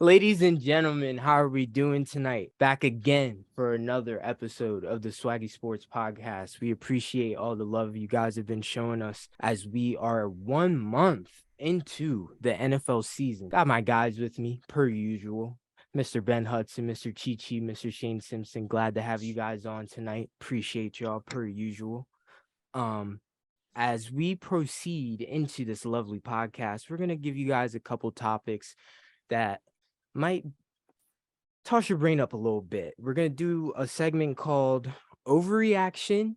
Ladies and gentlemen, how are we doing tonight? Back again for another episode of the Swaggy Sports Podcast. We appreciate all the love you guys have been showing us as we are 1 month into the NFL season. Got my guys with me, per usual. Mr. Ben Hudson, Mr. Chi, Mr. Shane Simpson. Glad to have you guys on tonight. Appreciate y'all, per usual. As we proceed into this lovely podcast, we're going to give you guys a couple topics that might toss your brain up a little bit. We're going to do a segment called Overreaction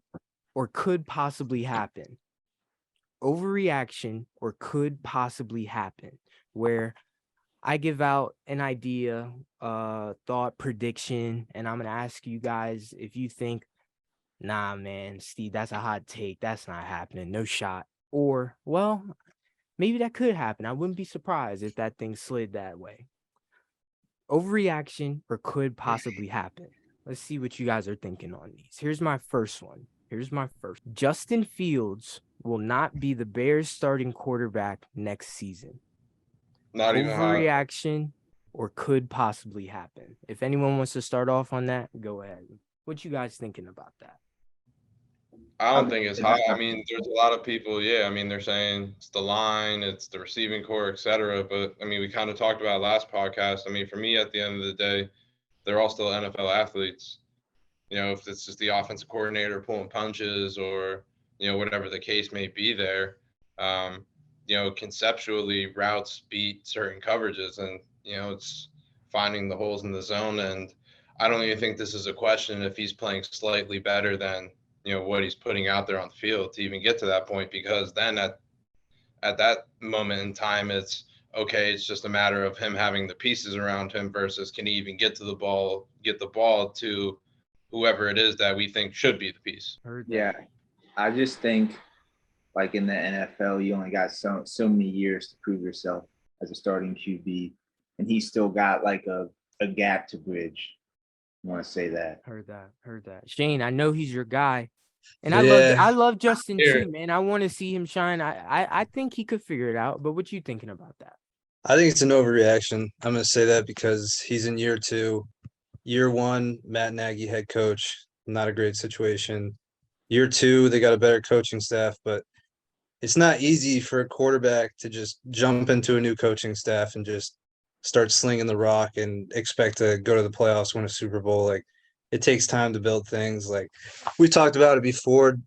or Could Possibly Happen. Overreaction or Could Possibly Happen, where I give out an idea, thought, prediction, and I'm going to ask you guys if you think, nah, man, Steve, that's a hot take. That's not happening. No shot. Or, well, maybe that could happen. I wouldn't be surprised if that thing slid that way. Overreaction or could possibly happen. Let's see what you guys are thinking on these. Here's my first one. Justin Fields will not be the Bears starting quarterback next season. Not even hot. Overreaction or could possibly happen. If anyone wants to start off on that, go ahead. What you guys thinking about that? I don't think it's hot. I mean, there's a lot of people, I mean, they're saying it's the line, it's the receiving core, et cetera. But I mean, we kind of talked about it last podcast. I mean, for me, at the end of the day, they're all still NFL athletes. If it's just the offensive coordinator pulling punches or, whatever the case may be there, conceptually routes beat certain coverages and, it's finding the holes in the zone. And I don't even think this is a question if he's playing slightly better than, what he's putting out there on the field to even get to that point, because then at that moment in time, it's okay. It's just a matter of him having the pieces around him versus can he even get the ball to whoever it is that we think should be the piece. Yeah, I just think like in the NFL, you only got so many years to prove yourself as a starting QB, and he's still got like a gap to bridge. I want to say that. Heard that. Shane, I know he's your guy. And I love Justin too, man. I want to see him shine. I think he could figure it out. But what you thinking about that? I think it's an overreaction. I'm going to say that because he's in year 2. Year 1, Matt Nagy, head coach, not a great situation. Year 2, they got a better coaching staff, but it's not easy for a quarterback to just jump into a new coaching staff and just start slinging the rock and expect to go to the playoffs, win a Super Bowl. Like, it takes time to build things. Like, we talked about it before.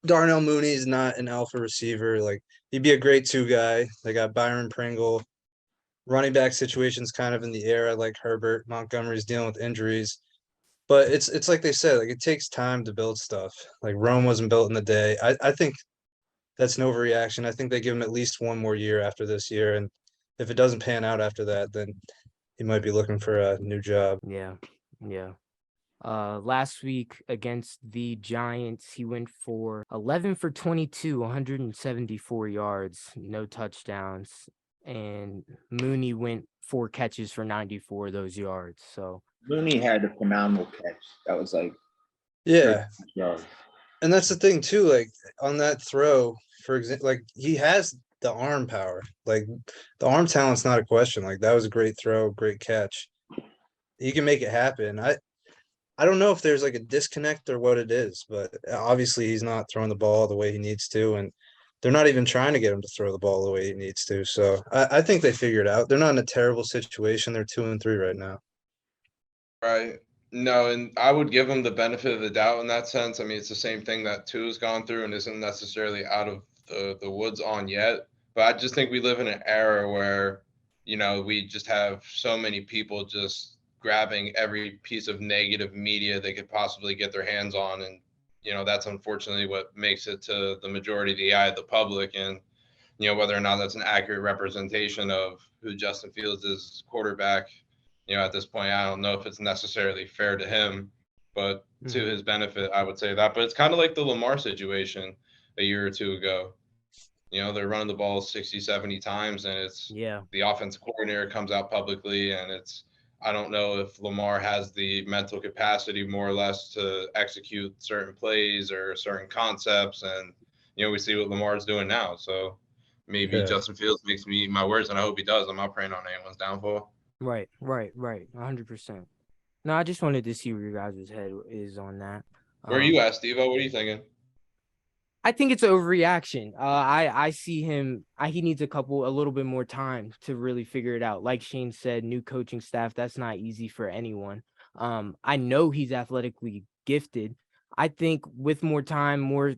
Darnell Mooney is not an alpha receiver. Like, he'd be a great 2 guy. They got Byron Pringle. Running back situation's kind of in the air. I like Herbert. Montgomery's dealing with injuries. But it's like they said, like, it takes time to build stuff. Like, Rome wasn't built in the day. I think that's an overreaction. I think they give him at least one more year after this year. And if it doesn't pan out after that, then he might be looking for a new job. Yeah. Last week against the Giants, he went for 11 for 22, 174 yards, no touchdowns. And Mooney went 4 catches for 94 of those yards. So Mooney had a phenomenal catch. That was like, yeah. And that's the thing too. Like, on that throw, for example, like, he has the arm power. Like, the arm talent's not a question. Like, that was a great throw, great catch. He can make it happen. I don't know if there's like a disconnect or what it is, but obviously he's not throwing the ball the way he needs to, and they're not even trying to get him to throw the ball the way he needs to. So I think they figured it out. They're not in a terrible situation. They're 2-3 right now. Right. No, and I would give him the benefit of the doubt in that sense. I mean, it's the same thing that Tua's gone through and isn't necessarily out of the woods on yet. But I just think we live in an era where, we just have so many people just grabbing every piece of negative media they could possibly get their hands on. And, that's unfortunately what makes it to the majority of the eye of the public. And, whether or not that's an accurate representation of who Justin Fields is quarterback, at this point, I don't know if it's necessarily fair to him, but to his benefit, I would say that. But it's kind of like the Lamar situation a year or 2 ago. They're running the ball 60, 70 times, and it's the offensive coordinator comes out publicly, and I don't know if Lamar has the mental capacity more or less to execute certain plays or certain concepts. And, we see what Lamar's doing now. So maybe Justin Fields makes me eat my words, and I hope he does. I'm not praying on anyone's downfall. Right. 100%. No, I just wanted to see where your guys' head is on that. Where are you at, Steve-O? What are you thinking? I think it's an overreaction. I see him. He needs a little bit more time to really figure it out. Like Shane said, new coaching staff. That's not easy for anyone. I know he's athletically gifted. I think with more time, more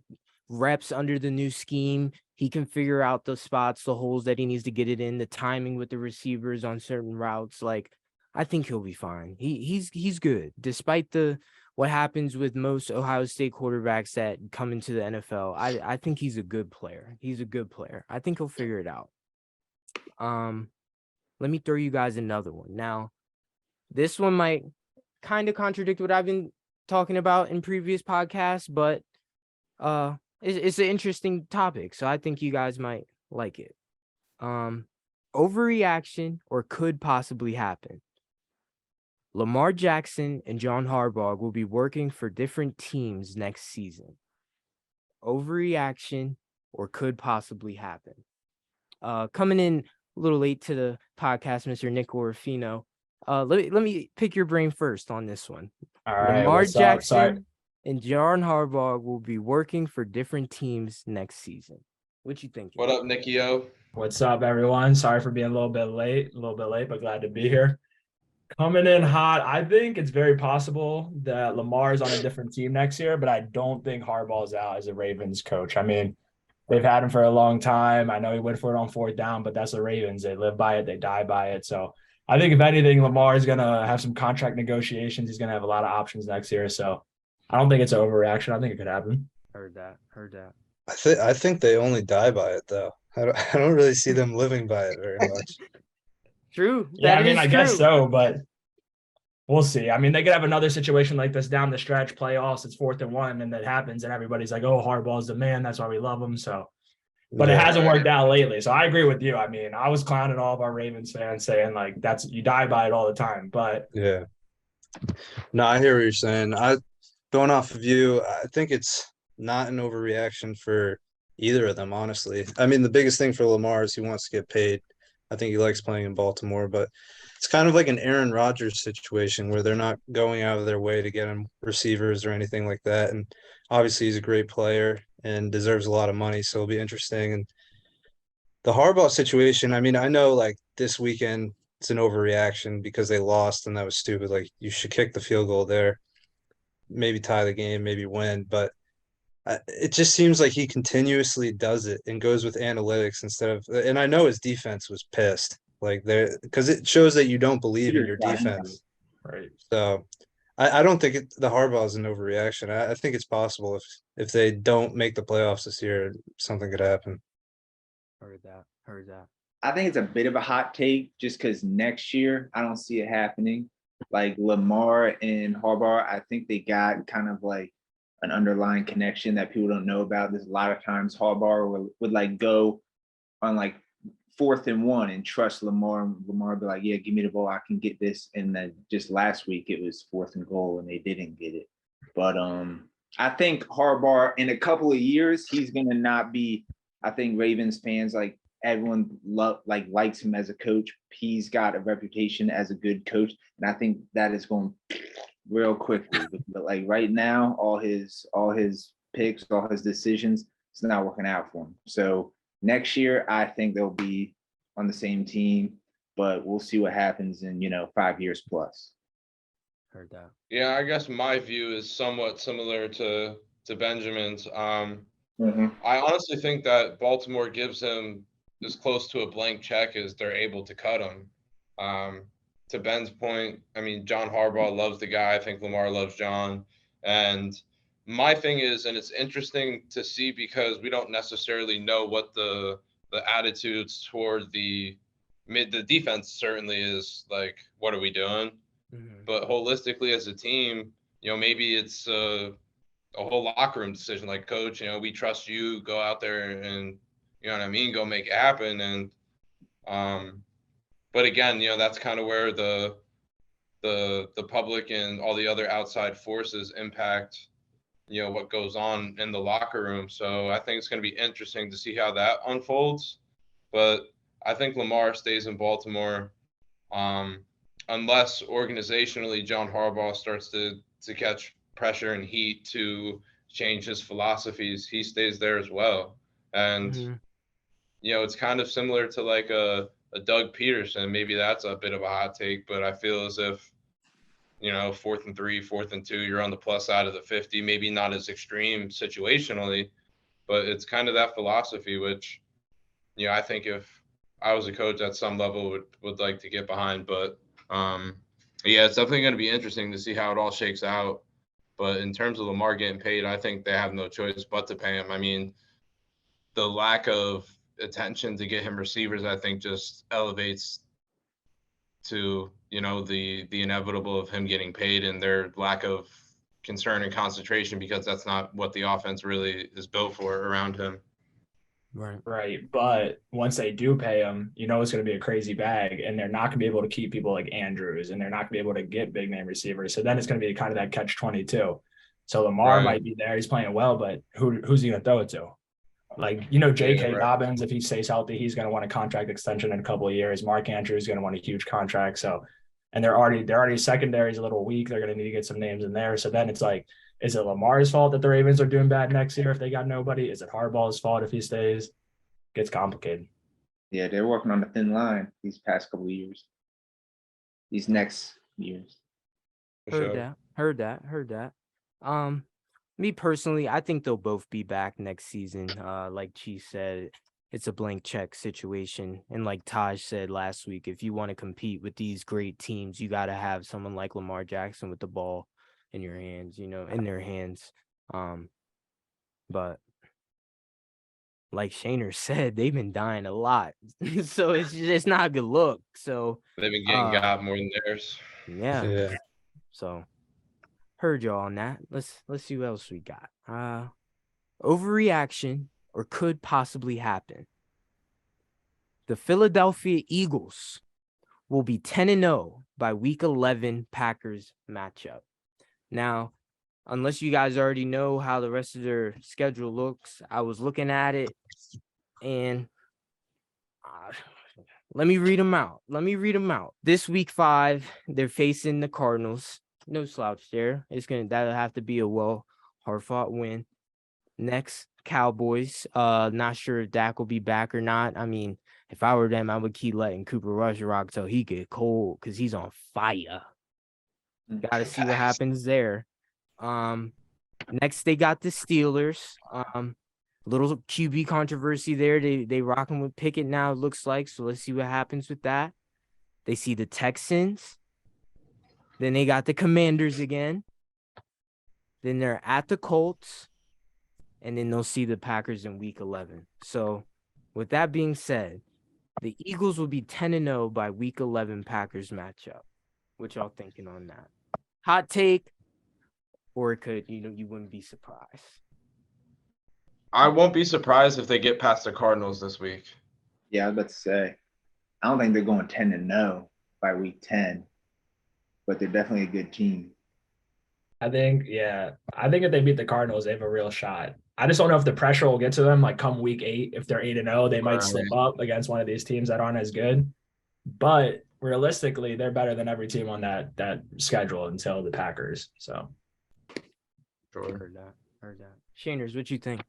reps under the new scheme, he can figure out the spots, the holes that he needs to get it in, the timing with the receivers on certain routes. Like, I think he'll be fine. He's good, despite what happens with most Ohio State quarterbacks that come into the NFL. I think he's a good player. He's a good player. I think he'll figure it out. Let me throw you guys another one. Now, this one might kind of contradict what I've been talking about in previous podcasts, but it's an interesting topic, so I think you guys might like it. Overreaction or could possibly happen. Lamar Jackson and John Harbaugh will be working for different teams next season. Overreaction or could possibly happen. Coming in a little late to the podcast, Mr. Nick Orfino. Let me pick your brain first on this one. All right, Lamar what's up? Jackson Sorry. and John Harbaugh will be working for different teams next season. What you think? What up, Nicky-O? What's up, everyone? Sorry for being a little bit late, but glad to be here. Coming in hot. I think it's very possible that Lamar is on a different team next year, but I don't think Harbaugh's out as a Ravens coach. I mean, they've had him for a long time. I know he went for it on fourth down, but that's the Ravens. They live by it. They die by it. So I think if anything, Lamar is going to have some contract negotiations. He's going to have a lot of options next year. So I don't think it's an overreaction. I think it could happen. Heard that. I think they only die by it though. I don't really see them living by it very much. True. Yeah, I mean, I guess true. so, but we'll see. I mean, they could have another situation like this down the stretch, playoffs. It's 4th and 1, and that happens, and everybody's like, "Oh, Harbaugh's the man. That's why we love him." So, but it hasn't worked out lately. So I agree with you. I mean, I was clowning all of our Ravens fans, saying like, "That's you die by it all the time." But yeah, no, I hear what you're saying. Going off of you, I think it's not an overreaction for either of them, honestly. I mean, the biggest thing for Lamar is he wants to get paid. I think he likes playing in Baltimore, but it's kind of like an Aaron Rodgers situation where they're not going out of their way to get him receivers or anything like that. And obviously, he's a great player and deserves a lot of money, so it'll be interesting. And the Harbaugh situation, I mean, I know like this weekend it's an overreaction because they lost and that was stupid. Like you should kick the field goal there, maybe tie the game, maybe win, but it just seems like he continuously does it and goes with analytics instead of. And I know his defense was pissed, like there, because it shows that you don't believe in your defense. right. So I don't think the Harbaugh is an overreaction. I think it's possible if they don't make the playoffs this year, something could happen. Heard that. I think it's a bit of a hot take just because next year I don't see it happening. Like Lamar and Harbaugh, I think they got kind of like an underlying connection that people don't know about. There's a lot of times Harbaugh would like go on like 4th and 1 and trust Lamar. And Lamar would be like, yeah, give me the ball. I can get this. And then just last week it was 4th and goal and they didn't get it. But I think Harbaugh in a couple of years, he's going to not be, I think Ravens fans, like everyone likes him as a coach. He's got a reputation as a good coach. And I think that is going real quickly. But like right now, all his picks, all his decisions, it's not working out for him. So next year, I think they'll be on the same team, but we'll see what happens in 5 years plus. Heard that. Yeah, I guess my view is somewhat similar to Benjamin's. I honestly think that Baltimore gives him as close to a blank check as they're able to cut him. To Ben's point, I mean, John Harbaugh loves the guy. I think Lamar loves John. And my thing is, and it's interesting to see because we don't necessarily know what the attitudes toward the defense certainly is like, what are we doing? Mm-hmm. But holistically as a team, maybe it's a whole locker room decision. Like, coach, we trust you. Go out there and, you know what I mean, go make it happen. And but again, that's kind of where the public and all the other outside forces impact, what goes on in the locker room. So I think it's going to be interesting to see how that unfolds. But I think Lamar stays in Baltimore. unless organizationally John Harbaugh starts to catch pressure and heat to change his philosophies, he stays there as well. And Mhm. it's kind of similar to like a Doug Peterson. Maybe that's a bit of a hot take, but I feel as if 4th and 3, 4th and 2, you're on the plus side of the 50. Maybe not as extreme situationally, but it's kind of that philosophy, which I think if I was a coach at some level would like to get behind. But yeah, it's definitely going to be interesting to see how it all shakes out. But in terms of Lamar getting paid, I think they have no choice but to pay him. I mean, the lack of attention to get him receivers, I think, just elevates to the inevitable of him getting paid and their lack of concern and concentration, because that's not what the offense really is built for around him. Right. Right. But once they do pay him, it's going to be a crazy bag, and they're not going to be able to keep people like Andrews, and they're not going to be able to get big name receivers. So then it's going to be kind of that catch-22. So Lamar Right. might be there. He's playing well, but who's he going to throw it to? Like, J.K. Right. Dobbins, if he stays healthy, he's going to want a contract extension in a couple of years. Mark Andrews is going to want a huge contract. So, and they're already secondary's a little weak. They're going to need to get some names in there. So then it's like, is it Lamar's fault that the Ravens are doing bad next year if they got nobody? Is it Harbaugh's fault if he stays? Gets complicated. Yeah, they're working on a thin line these past couple of years. These next years. Heard that. Me personally, I think they'll both be back next season. Like Chief said, it's a blank check situation. And like Taj said last week, if you want to compete with these great teams, you got to have someone like Lamar Jackson with the ball in your hands, in their hands. But like Shaner said, they've been dying a lot. So it's not a good look. So They've been getting got more than theirs. yeah. So heard y'all on that. Let's see what else we got. Overreaction or could possibly happen. The Philadelphia Eagles will be 10-0 by week 11 Packers matchup. Now, unless you guys already know how the rest of their schedule looks, I was looking at it and let me read them out. This week 5, they're facing the Cardinals. No slouch there. That'll have to be a hard-fought win. Next, Cowboys. Not sure if Dak will be back or not. I mean, if I were them, I would keep letting Cooper Rush rock till he get cold because he's on fire. Got to see what happens there. Next they got the Steelers. Little QB controversy there. They rocking with Pickett now, it looks like. So let's see what happens with that. They see the Texans. Then they got the Commanders again. Then they're at the Colts. And then they'll see the Packers in week 11. So with that being said, the Eagles will be 10-0 by week 11 Packers matchup. What y'all thinking on that? Hot take, or it could, you wouldn't be surprised. I won't be surprised if they get past the Cardinals this week. Yeah, I was about to say, I don't think they're going 10-0 by week 10, but they're definitely a good team. I think if they beat the Cardinals, they have a real shot. I just don't know if the pressure will get to them. Like come week 8, if they're 8-0, they might slip up against one of these teams that aren't as good. But realistically, they're better than every team on that schedule until the Packers. So, Sure. Heard that. Shaners, what you think?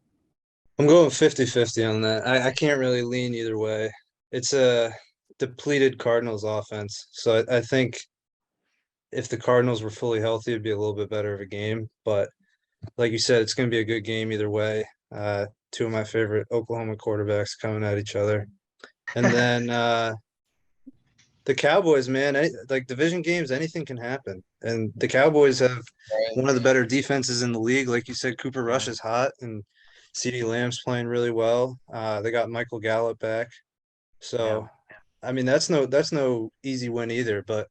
I'm going 50-50 on that. I can't really lean either way. It's a depleted Cardinals offense. So I think if the Cardinals were fully healthy, it'd be a little bit better of a game. But like you said, it's going to be a good game either way. Two of my favorite Oklahoma quarterbacks coming at each other. And then the Cowboys, man, like division games, anything can happen. And the Cowboys have one of the better defenses in the league. Like you said, Cooper Rush is hot and CeeDee Lamb's playing really well. They got Michael Gallup back. So, I mean, that's no easy win either. But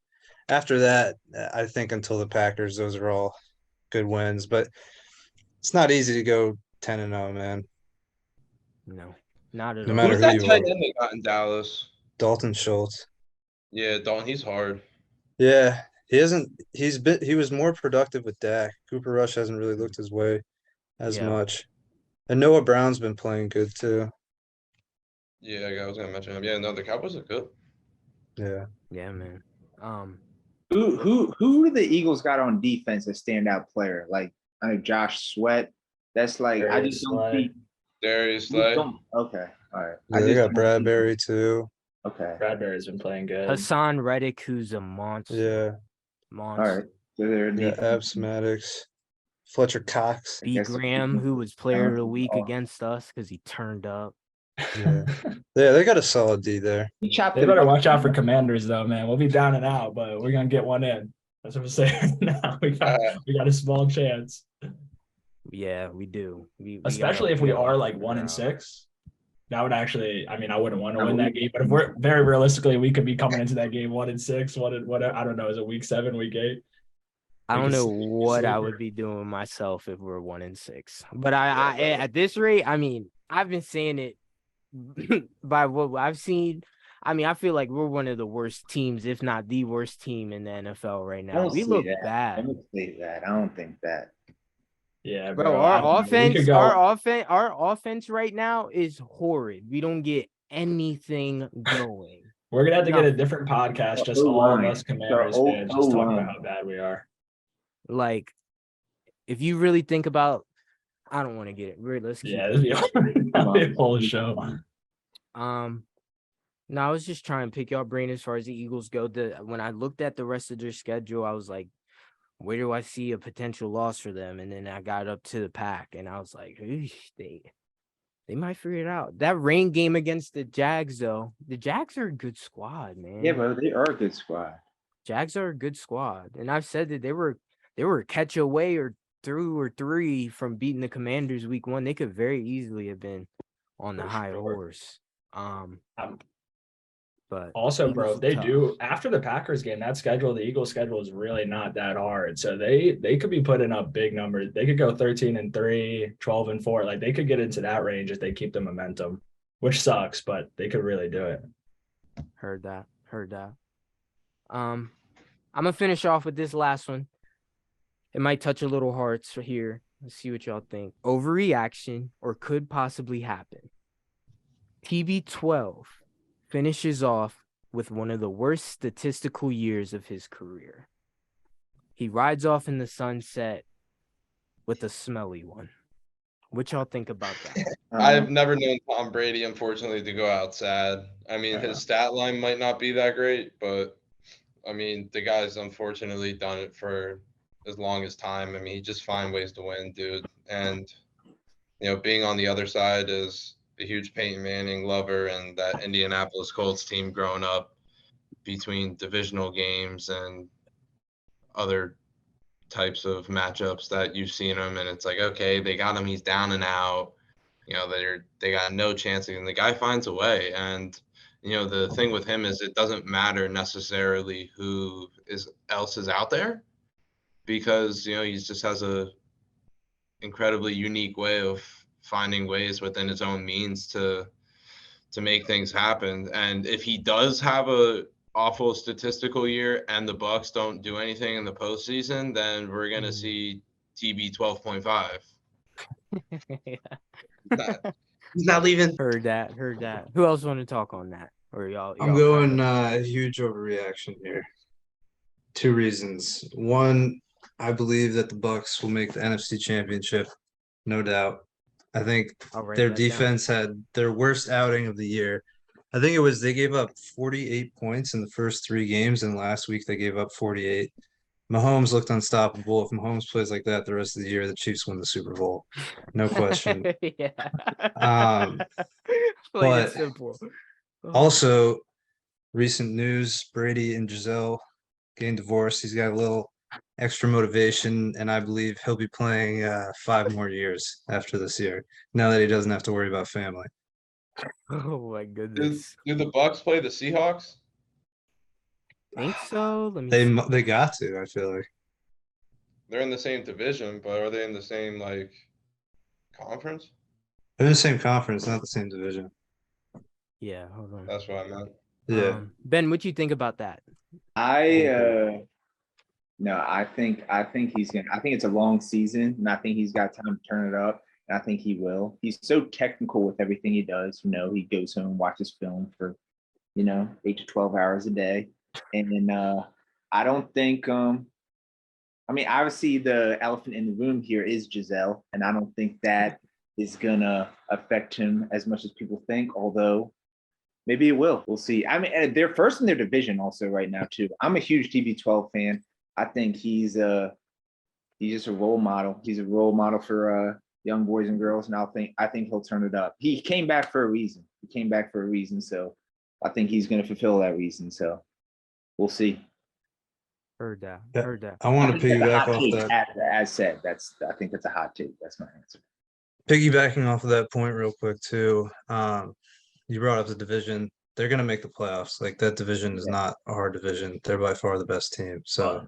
after that, I think until the Packers, those are all good wins. But it's not easy to go 10-0, man. No, not at No all. matter Who's who that you tight are. end they got in Dallas? Dalton Schultz. Yeah, Dalton, he's hard. Yeah, he was more productive with Dak. Cooper Rush hasn't really looked his way as much. And Noah Brown's been playing good too. Yeah, I was gonna mention him. Yeah, no, the Cowboys are good. Yeah. Yeah, man. Who do the Eagles got on defense as standout player? Like I know Josh Sweat. That's like I just Darius don't Slay. see. Darius I just Slay. don't- Okay, all right. Yeah, I they just got don't see- Bradbury too. Okay, Bradbury's been playing good. Hassan Reddick, who's a monster. Yeah, all Monster. right. So they're yeah, defense. Abs Maddox, Fletcher Cox. I B. guess Graham, who was player of the week against us because he turned up. Yeah. Yeah, they got a solid D there. He chopped They it better up. watch out for Commanders, though, man. We'll be down and out, but we're gonna get one in. That's what I'm saying. Now we got a small chance, Yeah, we do. We especially if we are like 1-6. That would actually, I mean, I wouldn't want to win that game, but if we're very realistically, we could be coming into that game 1-6. What I don't know, is it week 7, week 8? I don't know Because- what I would be doing myself if we're 1-6. But I at this rate, I mean, I've been saying it by what I've seen. I mean, I feel like we're one of the worst teams, if not the worst team in the NFL right now. We look bad. Don't say that. I don't think that. Yeah, Bro, I don't know. We could go- our offense right now is horrid. We don't get anything going. We're gonna have to get a Nothing. different podcast, just O-line. all of us Commanders The fans, just talking O-line. about how bad we are. Like, if you really think about, I don't want to get it. Let's keep Yeah, it. that'd be a whole show. No, I was just trying to pick your brain as far as the Eagles go. When I looked at the rest of their schedule, I was like, where do I see a potential loss for them? And then I got up to the Pack, and I was like, they might figure it out. That rain game against the Jags, though, the Jags are a good squad, man. Yeah, but they are a good squad. Jags are a good squad, and I've said that they were a catch away or 2 or 3 from beating the Commanders week 1. They could very easily have been on the high horse. But Also, bro, Eagles if they tough. do after the Packers game, that schedule, the Eagles schedule is really not that hard. So they could be putting up big numbers. They could go 13-3, 12-4. Like they could get into that range if they keep the momentum, which sucks, but they could really do it. Heard that. I'm gonna finish off with this last one. It might touch a little hearts here. Let's see what y'all think. Overreaction or could possibly happen. TB12 finishes off with one of the worst statistical years of his career. He rides off in the sunset with a smelly one. What y'all think about that? I've never known Tom Brady, unfortunately, to go out sad. I mean, his stat line might not be that great, but I mean, the guy's unfortunately done it for as long as time. I mean, he just find ways to win, dude. And, being on the other side is a huge Peyton Manning lover and that Indianapolis Colts team growing up between divisional games and other types of matchups that you've seen him. And it's like, okay, they got him. He's down and out. They got no chance. And the guy finds a way. And, the thing with him is it doesn't matter necessarily who else is out there because, he just has a incredibly unique way of finding ways within his own means to make things happen. And if he does have a awful statistical year and the Bucks don't do anything in the postseason, then we're gonna see TB 12.5. He's not leaving. Heard that. Who else want to talk on that? Or y'all? I'm going huge overreaction here. 2 reasons. One, I believe that the Bucks will make the NFC Championship, no doubt. I think their defense had their worst outing of the year. I think it was they gave up 48 points in the first 3 games, and last week they gave up 48. Mahomes looked unstoppable. If Mahomes plays like that the rest of the year, the Chiefs win the Super Bowl. No question. Yeah. Plain and simple. Also, recent news, Brady and Giselle getting divorced. He's got a little extra motivation, and I believe he'll be playing 5 more years after this year, now that he doesn't have to worry about family. Oh my goodness. Do the Bucks play the Seahawks? Think so? Let me see. They got to, I feel like. They're in the same division, but are they in the same conference? They're in the same conference, not the same division. Yeah, hold on. That's what I meant. Yeah. Ben, what you think about that? No, I think he's gonna. I think it's a long season, and I think he's got time to turn it up. And I think he will. He's so technical with everything he does. He goes home and watches film for, 8 to 12 hours a day, and then I don't think I mean, obviously the elephant in the room here is Giselle, and I don't think that is gonna affect him as much as people think, although maybe it will. We'll see. I mean, they're first in their division also right now, too. I'm a huge TB12 fan. I think he's just a role model. He's a role model for young boys and girls, and I think he'll turn it up. He came back for a reason. So I think he's going to fulfill that reason. So we'll see. Heard that. Yeah. Heard that. I want to That's a piggyback hot off take, that. as said. I think that's a hot take. That's my answer. Piggybacking off of that point real quick too. You brought up the division. They're gonna make the playoffs. Like that division is Yeah. not a hard division. They're by far the best team. So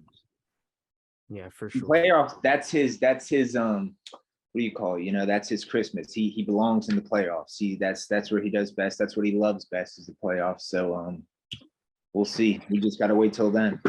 Yeah, for sure. Playoffs. That's his. What do you call it? You know, that's his Christmas. He belongs in the playoffs. That's where he does best. That's what he loves best is the playoffs. So we'll see. We just gotta wait till then.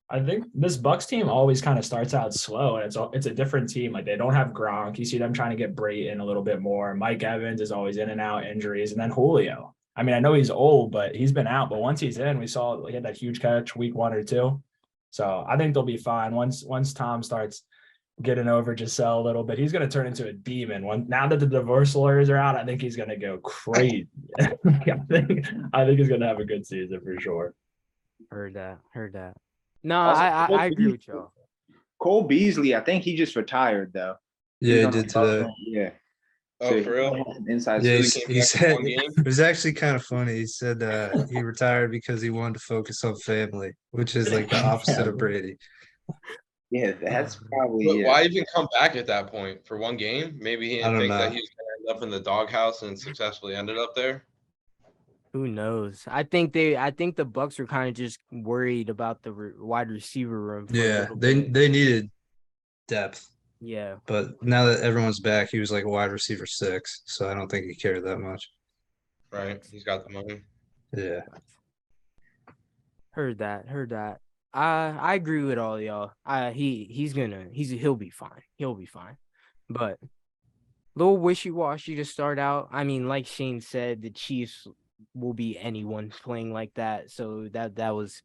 I think this Bucks team always kind of starts out slow, and it's a different team. Like they don't have Gronk. You see them trying to get Brayton a little bit more. Mike Evans is always in and out injuries, and then Julio. I mean, I know he's old, but he's been out. But once he's in, we saw he had that huge catch week 1 or 2. So I think they'll be fine once Tom starts getting over Giselle a little bit. He's going to turn into a demon. Now that the divorce lawyers are out, I think he's going to go crazy. I think he's going to have a good season for sure. Heard that. No, Also, I agree with y'all. Cole Beasley, I think he just retired though. yeah, he on did the Bucks, today. Yeah. Oh, So for real? he has an inside Yeah, scoop. he said one game? it was actually kind of funny. He said he retired because he wanted to focus on family, which is like the opposite of Brady. Yeah, that's probably But why even come back at that point for one game? Maybe he I didn't don't think that know. he was going to end up in the doghouse and successfully ended up there. Who knows? I think the Bucks were kind of just worried about the wide receiver room. For a Yeah, little they bit. they needed depth, Yeah. but now that everyone's back, he was like a wide receiver 6, so I don't think he cared that much. Right. He's got the money. Yeah. Heard that. I agree with all y'all. He'll be fine. He'll be fine. But little wishy-washy to start out. I mean, like Shane said, the Chiefs will be anyone playing like that. So that was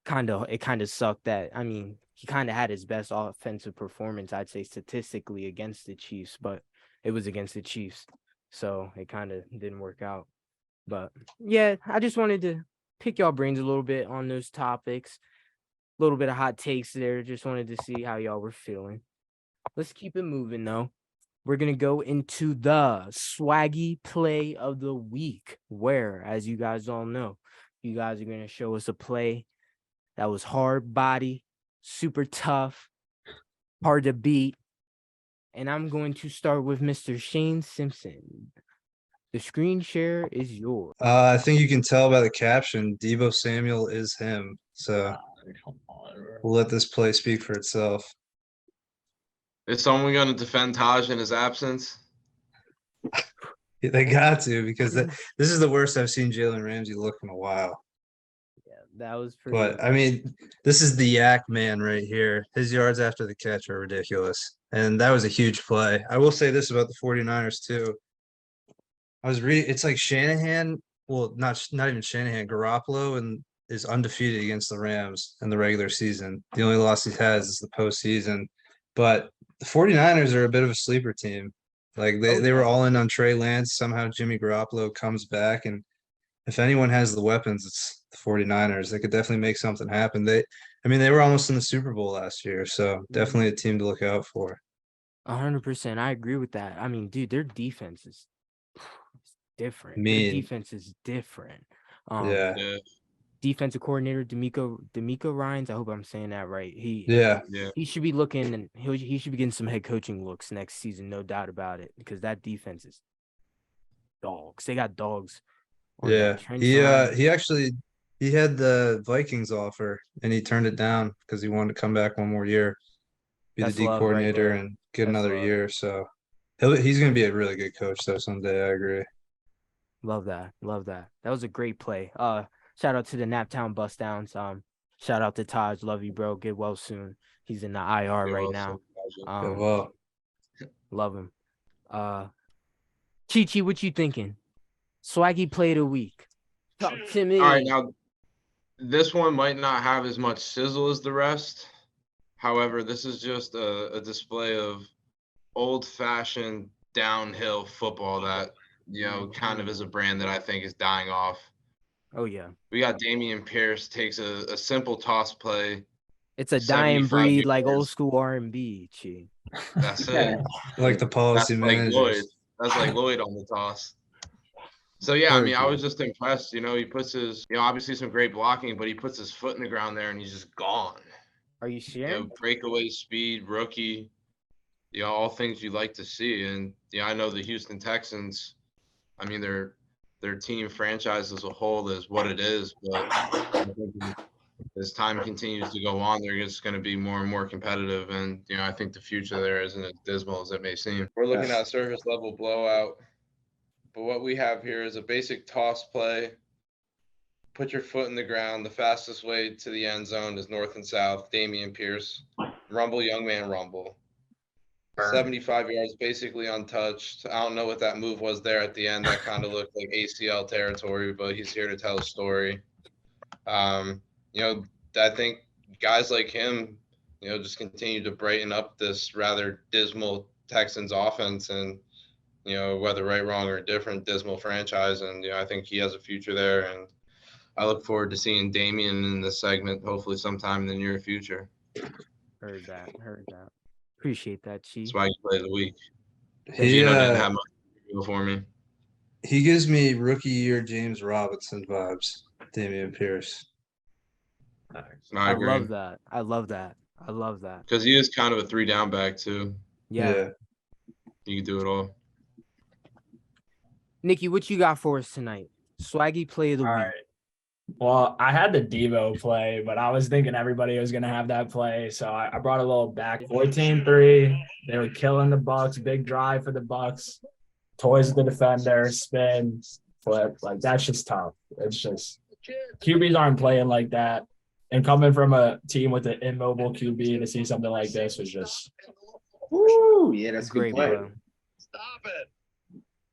kind of sucked that. I mean, he kind of had his best offensive performance, I'd say, statistically against the Chiefs, but it was against the Chiefs. So it kind of didn't work out. But yeah, I just wanted to pick y'all brains a little bit on those topics. A little bit of hot takes there. Just wanted to see how y'all were feeling. Let's keep it moving though. We're going to go into the swaggy play of the week, where, as you guys all know, you guys are going to show us a play that was hard body, super tough, hard to beat. And I'm going to start with Mr. Shane Simpson. The screen share is yours. I think you can tell by the caption, Deebo Samuel is him. So Come on, bro. we'll let this play speak for itself. Is someone going to defend Taj in his absence? They got to, because this is the worst I've seen Jalen Ramsey look in a while. Yeah, that was pretty. But I mean, this is the yak man right here. His yards after the catch are ridiculous. And that was a huge play. I will say this about the 49ers too. I was reading, it's like Shanahan, well, not even Shanahan, Garoppolo and is undefeated against the Rams in the regular season. The only loss he has is the postseason. But the 49ers are a bit of a sleeper team. Like they were all in on Trey Lance. Somehow Jimmy Garoppolo comes back, and if anyone has the weapons, it's the 49ers. They could definitely make something happen. They were almost in the Super Bowl last year, so definitely a team to look out for. 100%. I agree with that. I mean, dude, their defense is different. Their Mean. defense is different. Yeah. Defensive coordinator D'Amico Ryans. I hope I'm saying that right. Yeah. He should be looking, and he should be getting some head coaching looks next season, no doubt about it, because that defense is dogs. They got dogs. Yeah. He had the Vikings offer and he turned it down because he wanted to come back one more year, be That's the D love right coordinator there. and get That's another love. year. So he's going to be a really good coach though someday. I agree. Love that. That was a great play. Shout out to the Naptown Bust Downs. Shout out to Taj. Love you, bro. Get well soon. He's in the IR right now. Well, Love him. Chi, what you thinking? Swaggy play of the week. Talk to me. All right, now This one might not have as much sizzle as the rest. However, this is just a display of old-fashioned downhill football that, kind of is a brand that I think is dying off. Oh yeah, We got Damian Pierce takes a simple toss play, it's a dying 75 breed, like old yards. school R&B. Chi. That's it. Like the policy That's like Lloyd. managers. That's like Lloyd on the toss. So yeah, I Heard mean, I you. was just impressed. He puts his, obviously some great blocking, but he puts his foot in the ground there and he's just gone. Are you sharing? Breakaway speed, rookie, all things you like to see. And I know the Houston Texans, I mean, their team franchise as a whole is what it is, but I think as time continues to go on, they're just going to be more and more competitive. And, I think the future there isn't as dismal as it may seem. We're looking at a surface level blowout. But what we have here is a basic toss play. Put your foot in the ground. The fastest way to the end zone is north and south. Damian Pierce. Rumble, young man, rumble. 75 yards, basically untouched. I don't know what that move was there at the end. That kind of looked like ACL territory, but he's here to tell a story. I think guys like him, just continue to brighten up this rather dismal Texans offense and, whether right, wrong, or different, dismal franchise. And, I think he has a future there. And I look forward to seeing Damian in this segment, hopefully sometime in the near future. Heard that. Appreciate that, Chi. That's why he plays the week. He Gino didn't have much for me. he gives me rookie year James Robinson vibes. Damian Pierce. I agree. I love that. Because he is kind of a 3-down back too. Yeah. You can do it all. Nikki, what you got for us tonight? Swaggy play of the All week. right. Well, I had the Devo play, but I was thinking everybody was going to have that play. So I brought a little back 14-3. They were killing the Bucks. Big drive for the Bucks. Toys the defender, spin, flip. Like, that's just tough. It's just QBs aren't playing like that. And coming from a team with an immobile QB to see something like this was just. Woo! Yeah, that's a good Great, play. bro. Stop it.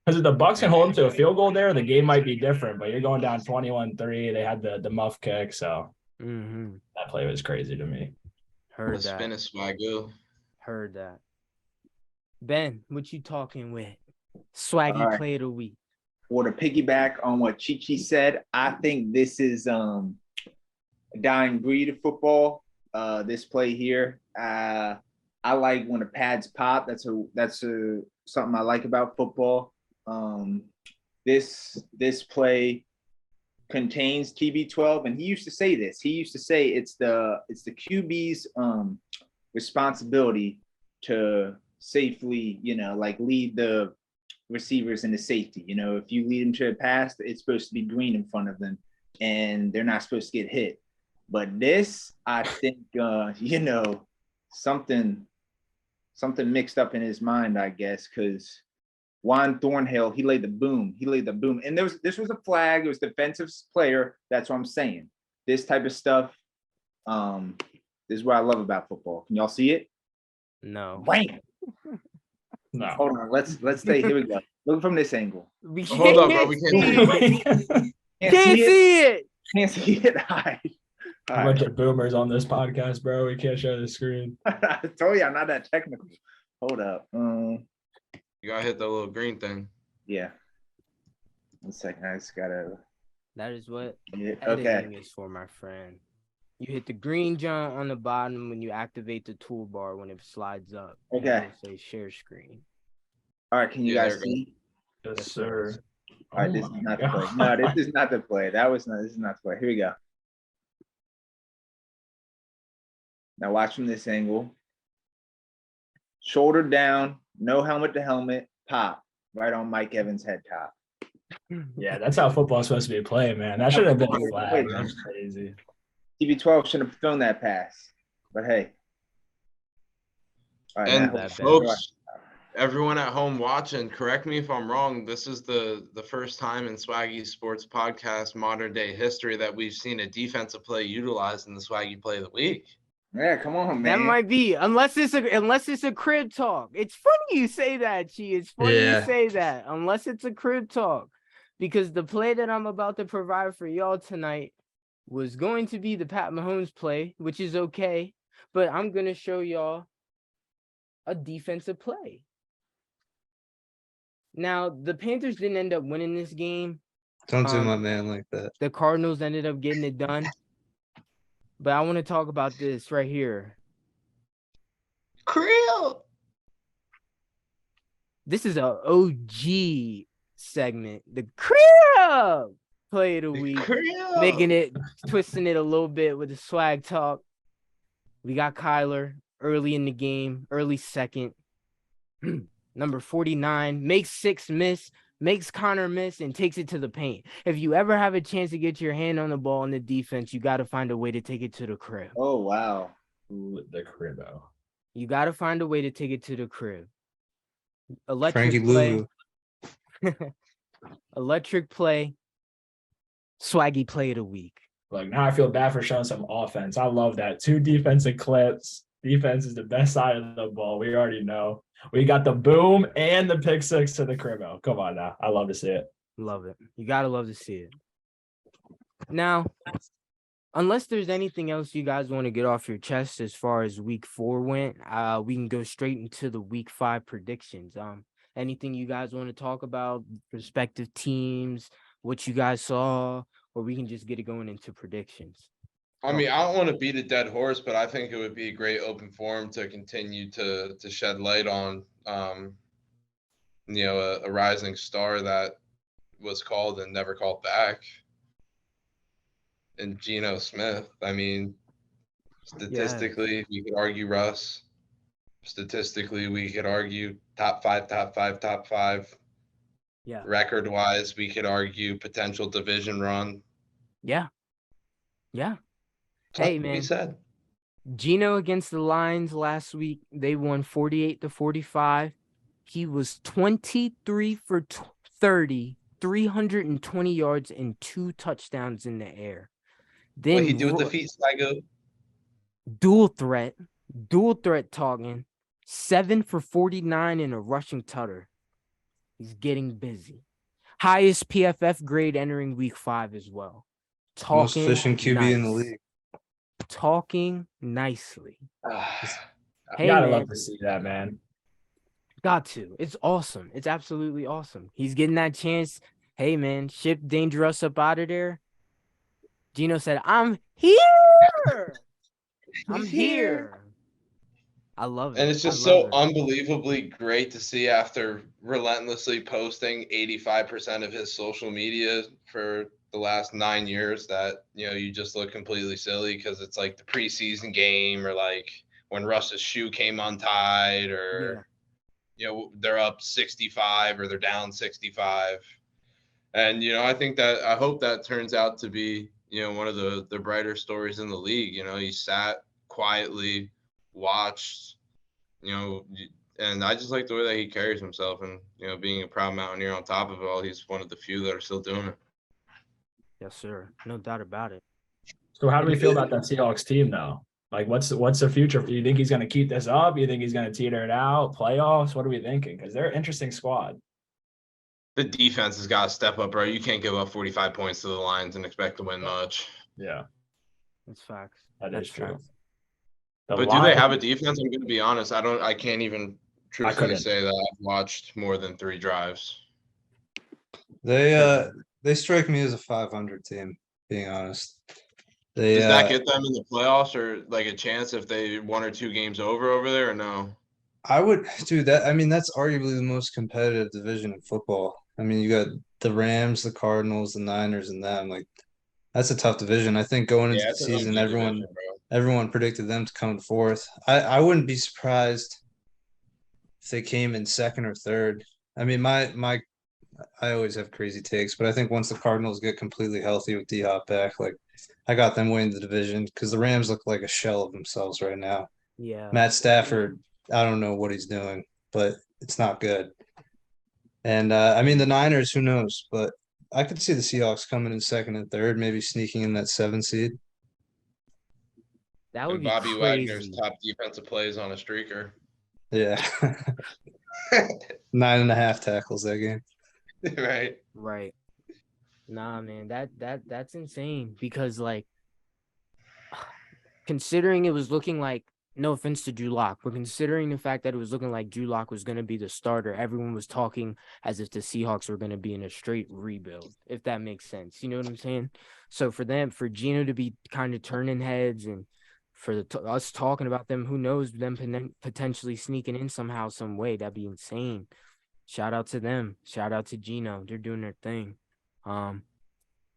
Because if the Bucks can hold them to a field goal there, the game might be different. But you're going down 21-3. They had the muff kick, so that play was crazy to me. Heard The spin that. is swagoo. Heard that. Ben, what you talking with? Swaggy All right. play of the week. For to piggyback on what Chi said, I think this is a dying breed of football. This play here, I like when the pads pop. That's something I like about football. This play contains TB12, and he used to say this. He used to say it's the QB's responsibility to safely, lead the receivers into safety. If you lead them to a pass, it's supposed to be green in front of them, and they're not supposed to get hit. But this, I think, something mixed up in his mind, I guess, because Juan Thornhill, he laid the boom. And this was a flag. It was defensive player. That's what I'm saying. This type of stuff, this is what I love about football. Can y'all see it? No. Bam! No. Hold on. Let's stay. Here we go. Look from this angle. We Hold up, bro. We can't see it. Can't see it. Can't see it. All right. A bunch of boomers on this podcast, bro. We can't show the screen. I told you I'm not that technical. Hold up. You gotta hit the little green thing. Yeah. 1 second. I just gotta. That is what Yeah. editing Okay. is for, my friend. You hit the green jump on the bottom when you activate the toolbar when it slides up. Okay. It'll say share screen. All right. Can you Yeah, guys there you see? Yes, sir. All right. This is not the play. No, this is not the play. This is not the play. Here we go. Now watch from this angle. Shoulder down, no helmet to helmet, pop right on Mike Evans' head top. Yeah, that's how football's supposed to be played, man. That should have been a flag. That's crazy. TB12 should have thrown that pass, but hey. All right, And now- folks, everyone at home watching, correct me if I'm wrong. This is the first time in Swaggy Sports Podcast modern day history that we've seen a defensive play utilized in the Swaggy Play of the Week. yeah, come on, That man. might be, unless it's a crib talk. It's funny you say that, Chi. It's funny you say that. Unless it's a crib talk, because the play that I'm about to provide for y'all tonight was going to be the Pat Mahomes play, which is okay, but I'm going to show y'all a defensive play. Now, the Panthers didn't end up winning this game. Don't do my man like that. The Cardinals ended up getting it done. But I want to talk about this right here. Creel. This is a OG segment. The Creel play of the week. Creel. Making it, twisting it a little bit with the swag talk. We got Kyler early in the game, early second. Number 49, makes 6 miss, makes Connor miss, and takes it to the paint. If you ever have a chance to get your hand on the ball in the defense, you got to find a way to take it to the crib. Oh, wow. The cribbo. You got to find a way to take it to the crib. Electric Frankie play. Lulu. Electric play. Swaggy play of the week. Like, now I feel bad for showing some offense. I love that. 2 defensive clips. Defense is the best side of the ball. We already know. We got the boom and the pick 6 to the cribbo. Come on now. I love to see it. Love it. You got to love to see it. Now, unless there's anything else you guys want to get off your chest as far as week 4 went, we can go straight into the week 5 predictions. Anything you guys want to talk about, respective teams, what you guys saw, or we can just get it going into predictions. I mean, I don't want to beat a dead horse, but I think it would be a great open forum to continue to shed light on, a rising star that was called and never called back. And Geno Smith. I mean, statistically, we could argue Russ. Statistically, we could argue top five. Yeah. Record-wise, we could argue potential division run. Yeah. Hey, man. He said. Geno against the Lions last week, they won 48-45. He was 23 for 30, 320 yards and 2 touchdowns in the air. Then What he do with the feet, Sligo? dual threat talking, 7 for 49 and a rushing tutter. He's getting busy. Highest PFF grade entering week 5 as well. Most efficient QB in the league. Talking nicely. Hey, gotta love to see that, man. Got to. It's awesome. It's absolutely awesome. He's getting that chance. Hey, man, ship Dangerous up out of there. Geno said, I'm here. I'm here. I love it. And it's just so unbelievably great to see after relentlessly posting 85% of his social media for the last 9 years that, you just look completely silly because it's like the preseason game or like when Russ's shoe came untied or, they're up 65 or they're down 65. And, I hope that turns out to be, one of the brighter stories in the league. He sat quietly, watched, and I just like the way that he carries himself and, being a proud Mountaineer on top of it all, he's one of the few that are still doing it. Yes, sir. No doubt about it. So how do we feel about that Seahawks team now? Like, what's the future? Do you think he's going to keep this up? You think he's going to teeter it out? Playoffs? What are we thinking? Because they're an interesting squad. The defense has got to step up, bro. You can't give up 45 points to the Lions and expect to win much. Yeah. That's facts. That's true. But do they have a defense? I'm going to be honest. I can't even truthfully say that I've watched more than 3 drives. They strike me as a 500 team, being honest. Does that get them in the playoffs or like a chance if they 1 or 2 games over there or no? I would do that. I mean, that's arguably the most competitive division in football. I mean, you got the Rams, the Cardinals, the Niners, and them. Like, that's a tough division. I think going into the season, everyone predicted them to come fourth. I wouldn't be surprised if they came in second or third. I mean, I always have crazy takes, but I think once the Cardinals get completely healthy with D-Hop back, like, I got them winning the division because the Rams look like a shell of themselves right now. Yeah. Matt Stafford, I don't know what he's doing, but it's not good. And I mean, the Niners, who knows? But I could see the Seahawks coming in second and third, maybe sneaking in that 7 seed. That would be Bobby crazy. Wagner's top defensive plays on a streaker. Yeah. 9.5 tackles that game. Right. Right. Nah, man, that's insane because like considering it was looking like, no offense to Drew Lock, but considering the fact that it was looking like Drew Lock was going to be the starter, everyone was talking as if the Seahawks were going to be in a straight rebuild, if that makes sense. You know what I'm saying? So for Geno to be kind of turning heads and for us talking about them, who knows, them potentially sneaking in somehow, some way, that'd be insane. Shout out to them. Shout out to Geno. They're doing their thing.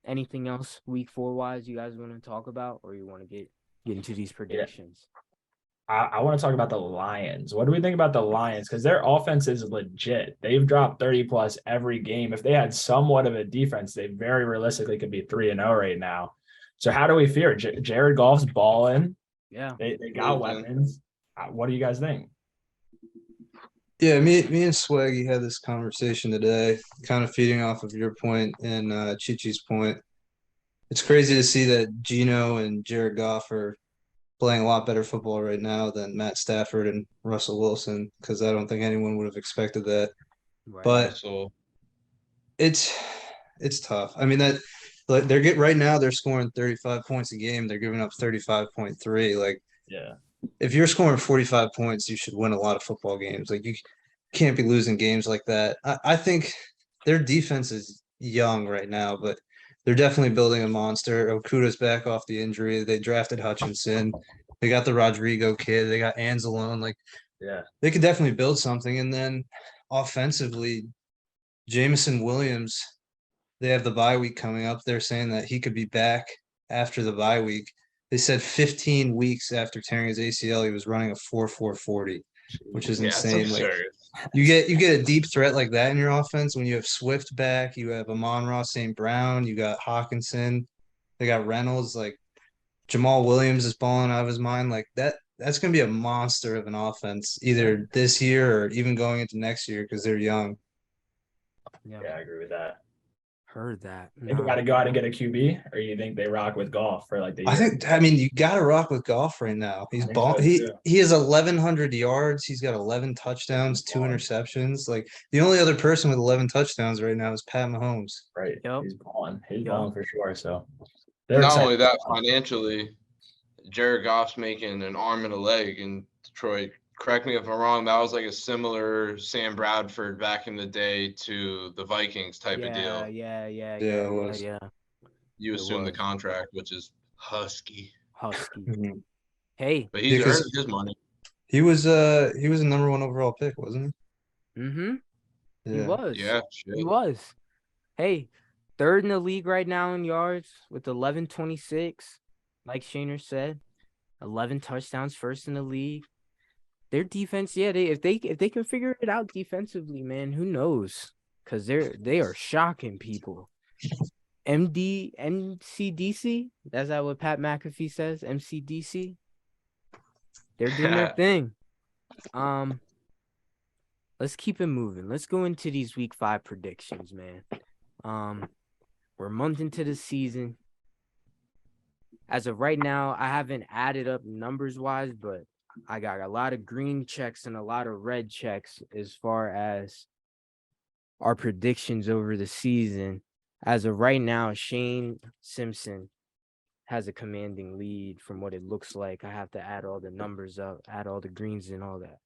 Anything else week 4 wise you guys want to talk about, or you want to get into these predictions? I want to talk about the Lions. What do we think about the Lions? Because their offense is legit. They've dropped 30 plus every game. If they had somewhat of a defense, they very realistically could be 3-0 right now. So how do we fear? Jared Goff's balling. Yeah. They got weapons. What do you guys think? Yeah, me and Swaggy had this conversation today, kind of feeding off of your point and Chi-Chi's point. It's crazy to see that Geno and Jared Goff are playing a lot better football right now than Matt Stafford and Russell Wilson, because I don't think anyone would have expected that. Right. But it's tough. I mean, that like right now they're scoring 35 points a game. They're giving up 35.3. Like, yeah, if you're scoring 45 points, you should win a lot of football games. Like, you can't be losing games like that. I think their defense is young right now, but they're definitely building a monster. Okuda's back off the injury. They drafted Hutchinson. They got the Rodrigo kid. They got Anzalone. Like, yeah, they could definitely build something. And then offensively, Jameson Williams, they have the bye week coming up. They're saying that he could be back after the bye week. They said 15 weeks after tearing his ACL, he was running a 4.40, which is insane. Like, you get a deep threat like that in your offense when you have Swift back, you have Amon-Ra St. Brown, you got Hawkinson, they got Reynolds, like Jamal Williams is balling out of his mind. Like, that's gonna be a monster of an offense either this year or even going into next year because they're young. Yeah, I agree with that. Heard that. They got to go out and get a QB, or you think they rock with Goff for like the year? I mean, you got to rock with Goff right now. He's he has 1,100 yards. He's got 11 touchdowns, 2 interceptions. Like, the only other person with 11 touchdowns right now is Pat Mahomes. Right. Yep. He's balling for sure. So not only that, financially, Jared Goff's making an arm and a leg in Detroit. Correct me if I'm wrong. That was like a similar Sam Bradford back in the day to the Vikings type of deal. Yeah. It was. You assume the contract, which is husky. Mm-hmm. Hey, but he's earned his money. He was a number 1 overall pick, wasn't he? Mm-hmm. Yeah. He was. Yeah, he was. Hey, 3rd in the league right now in yards with 11.26. Like Shaner said, 11 touchdowns, 1st in the league. Their defense, yeah, if they can figure it out defensively, man, who knows? Because they are shocking people. MCDC, that's that what Pat McAfee says. MCDC, they're doing their thing. Let's keep it moving. Let's go into these week 5 predictions, man. We're a month into the season. As of right now, I haven't added up numbers wise, but I got a lot of green checks and a lot of red checks as far as our predictions over the season. As of right now, Shane Simpson has a commanding lead from what it looks like. I have to add all the numbers up, add all the greens and all that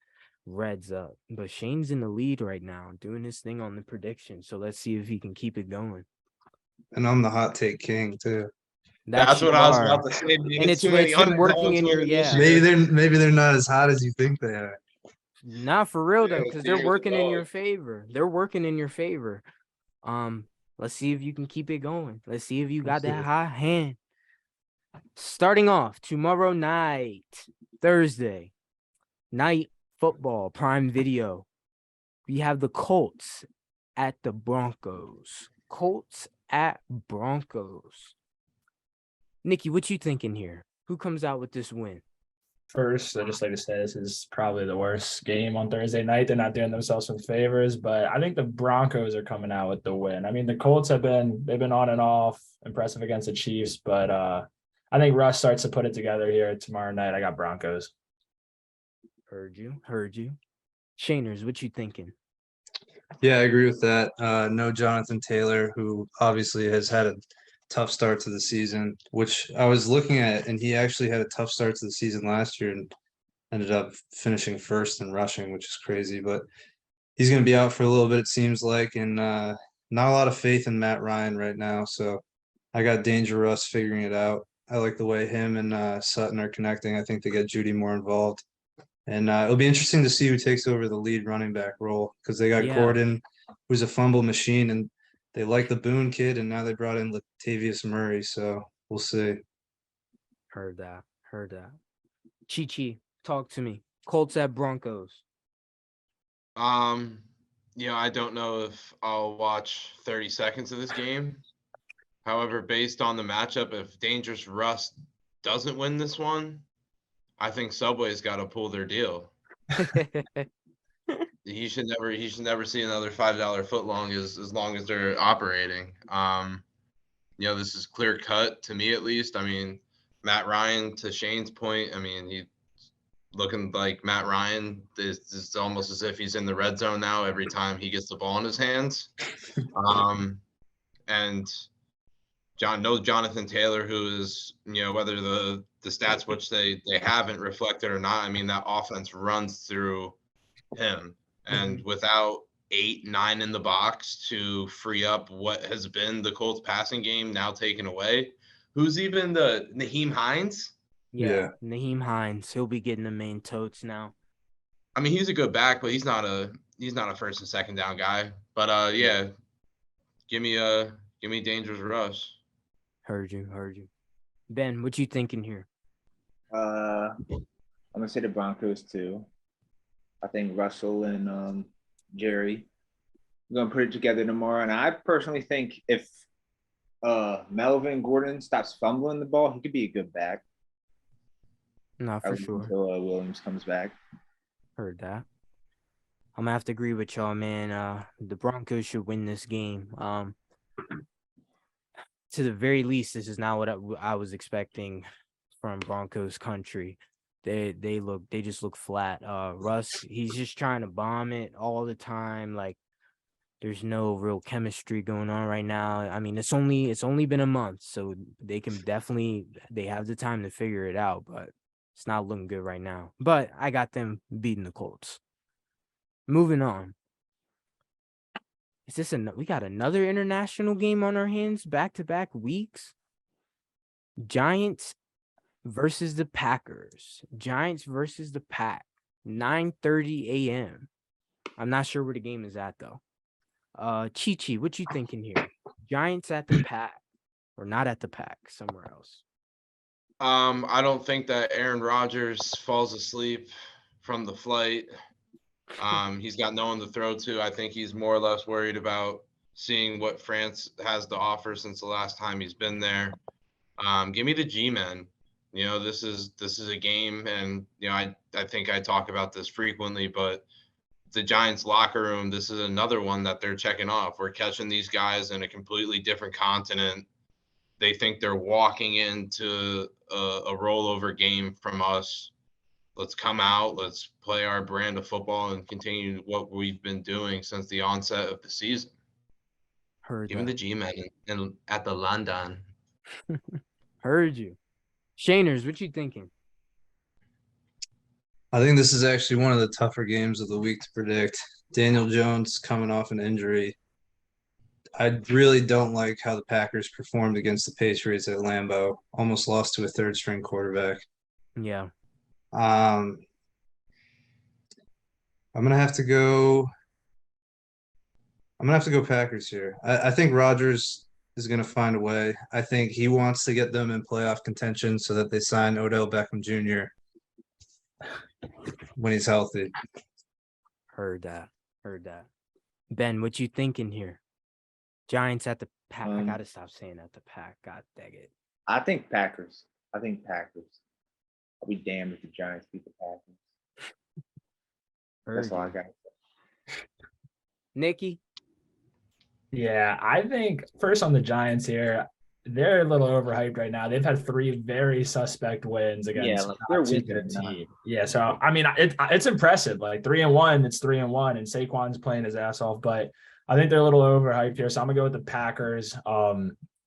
reds up. But Shane's in the lead right now, doing his thing on the prediction. So let's see if he can keep it going. And I'm the hot take king too. That's what I was about to say. And it's been working in your Maybe they're not as hot as you think they are. Not for real though, because they're working in your favor. They're working in your favor. Let's see if you can keep it going. Let's see if you got that hot hand. Starting off tomorrow night, Thursday night football, Prime Video. We have the Colts at the Broncos. Colts at Broncos. Nikki, what you thinking here? Who comes out with this win? First, I just like to say this is probably the worst game on Thursday night. They're not doing themselves some favors, but I think the Broncos are coming out with the win. I mean, the Colts they've been on and off, impressive against the Chiefs, but I think Russ starts to put it together here tomorrow night. I got Broncos. Heard you. Shaners, what you thinking? Yeah, I agree with that. No Jonathan Taylor, who obviously has had a tough start to the season, which I was looking at, and he actually had a tough start to the season last year and ended up finishing first in rushing, which is crazy. But he's going to be out for a little bit, it seems like, and not a lot of faith in Matt Ryan right now. So I got Danger Russ figuring it out. I like the way him and Sutton are connecting. I think they get Judy more involved. And it'll be interesting to see who takes over the lead running back role because they got Yeah. Gordon, who's a fumble machine, and they like the Boone kid, and now they brought in Latavius Murray. So we'll see. Heard that. Chi, talk to me. Colts at Broncos. I don't know if I'll watch 30 seconds of this game. However, based on the matchup, if Dangerous Russ doesn't win this one, I think Subway's got to pull their deal. He should never see another $5 footlong as long as they're operating. This is clear cut to me at least. I mean, Matt Ryan, to Shane's point, I mean, he looking like Matt Ryan. It's almost as if he's in the red zone now every time he gets the ball in his hands. And Jonathan Taylor, who is, whether the stats which they haven't reflected or not, I mean, that offense runs through him. And without 8-9 in the box to free up what has been the Colts passing game now taken away, who's even the Naheem Hines? Yeah, Naheem Hines. He'll be getting the main totes now. I mean, he's a good back, but he's not a first and second down guy. But give me Dangerous Russ. Heard you. Ben, what you thinking here? I'm gonna say the Broncos too. I think Russell and Jerry are gonna put it together tomorrow. And I personally think if Melvin Gordon stops fumbling the ball, he could be a good back. Not for sure. Until Williams comes back. Heard that. I'm gonna have to agree with y'all, man. The Broncos should win this game. To the very least, this is not what I was expecting from Broncos country. They just look flat. Russ, he's just trying to bomb it all the time. Like there's no real chemistry going on right now. I mean, it's only been a month, so they have the time to figure it out, but it's not looking good right now. But I got them beating the Colts. Moving on. Is this we got another international game on our hands, back-to-back weeks? Giants versus the Packers. Giants versus the Pack. 9:30 a.m. I'm not sure where the game is at though. Chi, what you thinking here? Giants at the Pack or not at the Pack, somewhere else? I don't think that Aaron Rodgers falls asleep from the flight. He's got no one to throw to. I think he's more or less worried about seeing what France has to offer since the last time he's been there. Give me the G-men. This is a game, and I think I talk about this frequently, but the Giants locker room, this is another one that they're checking off. We're catching these guys in a completely different continent. They think they're walking into a rollover game from us. Let's come out, let's play our brand of football and continue what we've been doing since the onset of the season. Even the G-men and at the London. Heard you. Shaners, what you thinking? I think this is actually one of the tougher games of the week to predict. Daniel Jones coming off an injury. I really don't like how the Packers performed against the Patriots at Lambeau. Almost lost to a third-string quarterback. Yeah. I'm gonna have to go Packers here. I think Rodgers is gonna find a way. I think he wants to get them in playoff contention so that they sign Odell Beckham Jr. when he's healthy. Heard that. Ben, what you thinking here? Giants at the Pack. I gotta stop saying at the Pack. God dang it. I think Packers. I'll be damned if the Giants beat the Packers. That's all I got. Nikki? Yeah, I think first on the Giants here, they're a little overhyped right now. They've had 3 very suspect wins against they're too good team. Yeah, so I mean, it's impressive. Like 3-1, it's 3-1, and Saquon's playing his ass off. But I think they're a little overhyped here, so I'm gonna go with the Packers.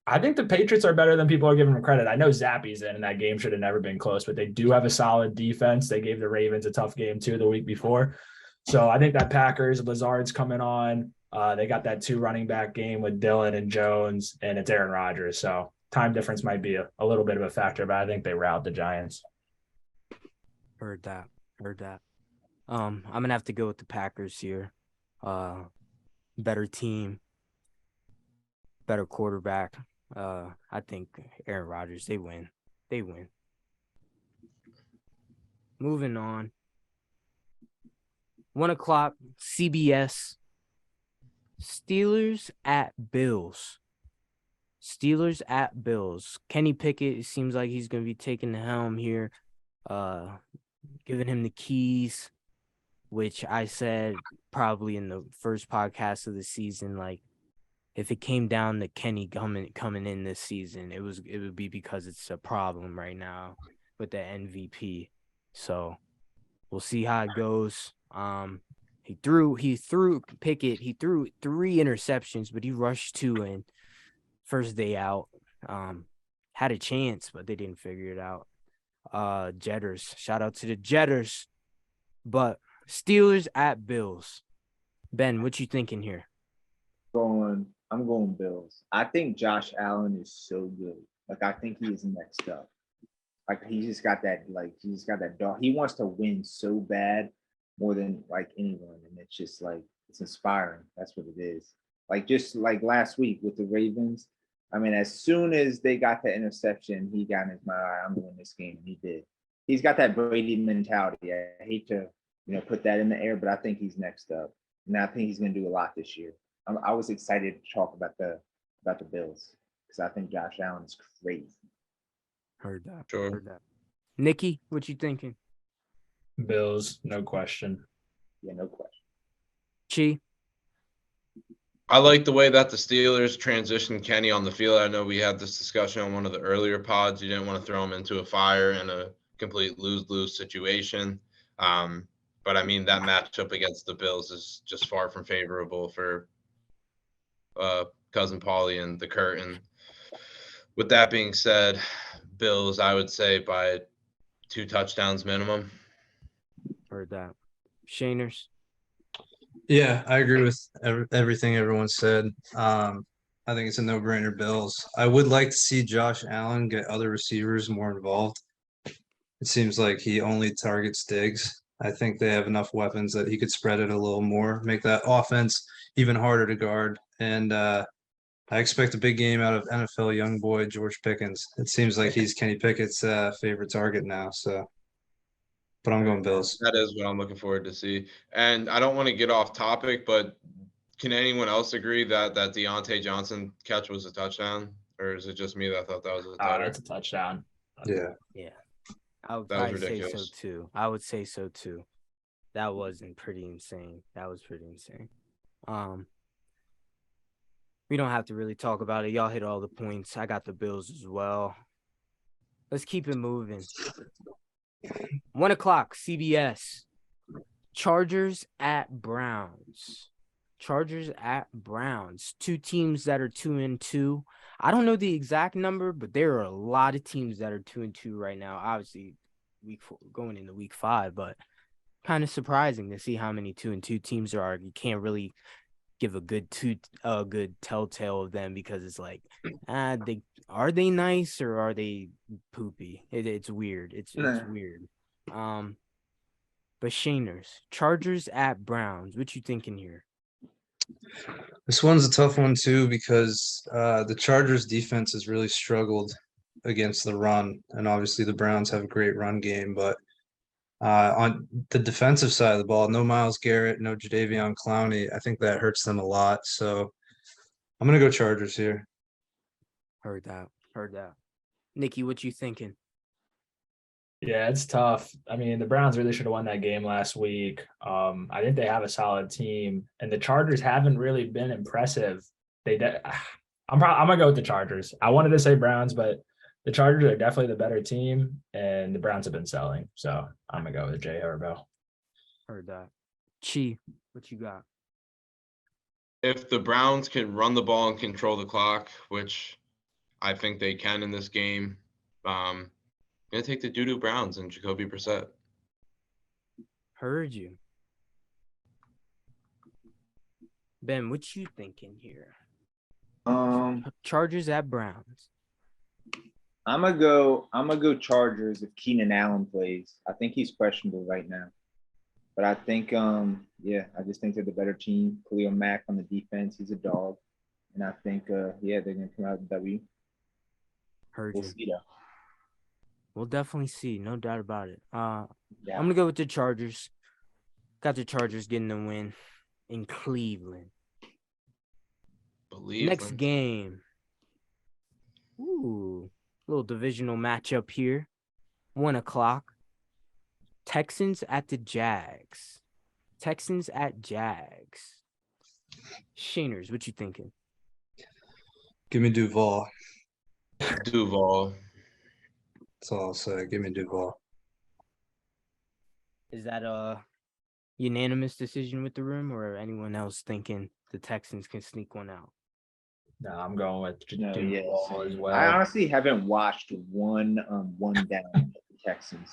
I think the Patriots are better than people are giving them credit. I know Zappy's in, and that game should have never been close, but they do have a solid defense. They gave the Ravens a tough game too the week before. So I think that Packers, Lazard's coming on. They got that 2 running back game with Dillon and Jones, and it's Aaron Rodgers. So time difference might be a little bit of a factor, but I think they rout the Giants. Heard that. I'm gonna have to go with the Packers here. Better team, better quarterback. I think Aaron Rodgers, they win. Moving on. 1:00, CBS. Steelers at Bills. Kenny Pickett, it seems like he's going to be taking the helm here, giving him the keys, which I said probably in the first podcast of the season, like, if it came down to Kenny coming in this season, it would be because it's a problem right now with the MVP. So we'll see how it goes. He threw Pickett. He threw 3 interceptions, but he rushed 2 in first day out. Had a chance, but they didn't figure it out. Jetters. Shout out to the Jetters. But Steelers at Bills. Ben, what you thinking here? I'm going Bills. I think Josh Allen is so good. Like, I think he is next up. Like, he just got that dog. He wants to win so bad, more than like anyone. And it's just like, it's inspiring. That's what it is. Like, just like last week with the Ravens. I mean, as soon as they got the interception, he got in his mind, all right, I'm winning this game. And he did. He's got that Brady mentality. I hate to, put that in the air, but I think he's next up. And I think he's going to do a lot this year. I was excited to talk about the Bills because I think Josh Allen is crazy. Heard that. Sure. Heard that. Nikki, what you thinking? Bills, no question. Yeah, no question. Chi? I like the way that the Steelers transitioned Kenny on the field. I know we had this discussion on one of the earlier pods. You didn't want to throw him into a fire in a complete lose-lose situation. But I mean, that matchup against the Bills is just far from favorable for Cousin Paulie and the Curtain. With that being said, Bills, I would say by 2 touchdowns minimum. Heard that. Shaners? Yeah, I agree with everything everyone said. I think it's a no-brainer Bills. I would like to see Josh Allen get other receivers more involved. It seems like he only targets Diggs. I think they have enough weapons that he could spread it a little more, make that offense even harder to guard. And I expect a big game out of NFL young boy George Pickens. It seems like he's Kenny Pickett's favorite target now. So, but I'm going Bills. That is what I'm looking forward to see. And I don't want to get off topic, but can anyone else agree that Deontay Johnson catch was a touchdown? Or is it just me that thought that was a touchdown? That's a touchdown. Yeah. I would That was probably say so ridiculous. too. I would say so too. That wasn't pretty insane. That was pretty insane. We don't have to really talk about it. Y'all hit all the points. I got the Bills as well. Let's keep it moving. 1:00, CBS. Chargers at Browns. 2 teams that are 2-2. I don't know the exact number, but there are a lot of teams that are 2-2 right now. Obviously, going into week 5, but kind of surprising to see how many 2-2 teams there are. You can't really give a good telltale of them because it's like, are they nice or are they poopy? It's weird. It's weird. But Shaners, Chargers at Browns. What you thinking here? This one's a tough one too because the Chargers defense has really struggled against the run, and obviously the Browns have a great run game. But on the defensive side of the ball, no Myles Garrett, no Jadeveon Clowney. I think that hurts them a lot. So I'm gonna go Chargers here. Heard that. Nikki, what you thinking? Yeah, it's tough. I mean, the Browns really should have won that game last week. I think they have a solid team, and the Chargers haven't really been impressive. I'm gonna go with the Chargers. I wanted to say Browns, but the Chargers are definitely the better team, and the Browns have been selling. So I'm gonna go with Jay Herbo. Heard that. Chi, what you got? If the Browns can run the ball and control the clock, which I think they can in this game. Gonna take the Doo-Doo Browns and Jacoby Brissett. Heard you. Ben, what you thinking here? Chargers at Browns. I'm gonna go Chargers if Keenan Allen plays. I think he's questionable right now. But I think I just think they're the better team. Khalil Mack on the defense, he's a dog. And I think they're gonna come out with W. Heard We'll you. see though. We'll definitely see, no doubt about it. Yeah. I'm gonna go with the Chargers. Got the Chargers getting the win in Cleveland. Next game. Ooh, little divisional matchup here. 1 o'clock. Texans at the Jags. Texans at Jags. Shaners, what you thinking? Give me Duval. Duval. That's all I'll say. Give me Duval. Is that a unanimous decision with the room, or anyone else thinking the Texans can sneak one out? No, I'm going with No, Duval as well. I honestly haven't watched one down with the Texans,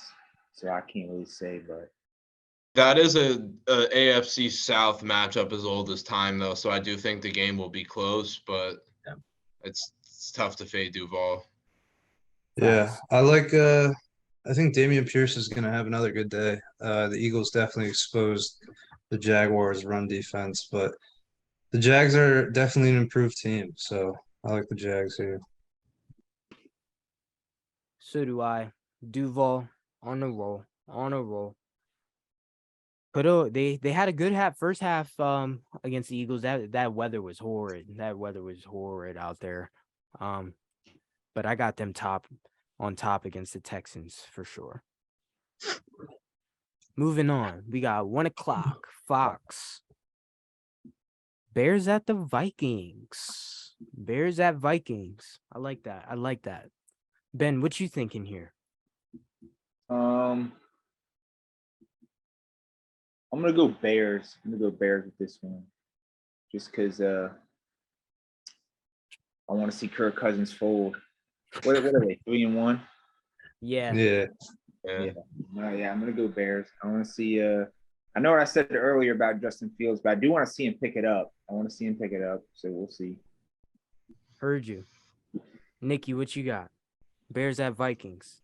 so I can't really say, but That is a AFC South matchup as old as time, though. So I do think the game will be close, but Yeah. it's tough to fade Duval. Yeah, I think Damian Pierce is going to have another good day. The Eagles definitely exposed the Jaguars' run defense, but the Jags are definitely an improved team, so I like the Jags here. So do I. Duval on a roll. But they had a good first half against the Eagles. That weather was horrid. That weather was horrid out there. But I got them on top against the Texans for sure. Moving on, we got 1 o'clock. Fox. Bears at the Vikings. Bears at Vikings. I like that. Ben, what you thinking here? I'm gonna go Bears. I'm gonna go Bears with this one, just because I want to see Kirk Cousins fold. What are they? 3-1. Yeah. Yeah. Yeah. I'm gonna go Bears. I want to see. I know what I said earlier about Justin Fields, but I do want to see him pick it up. So we'll see. Heard you. Nikki, what you got? Bears at Vikings.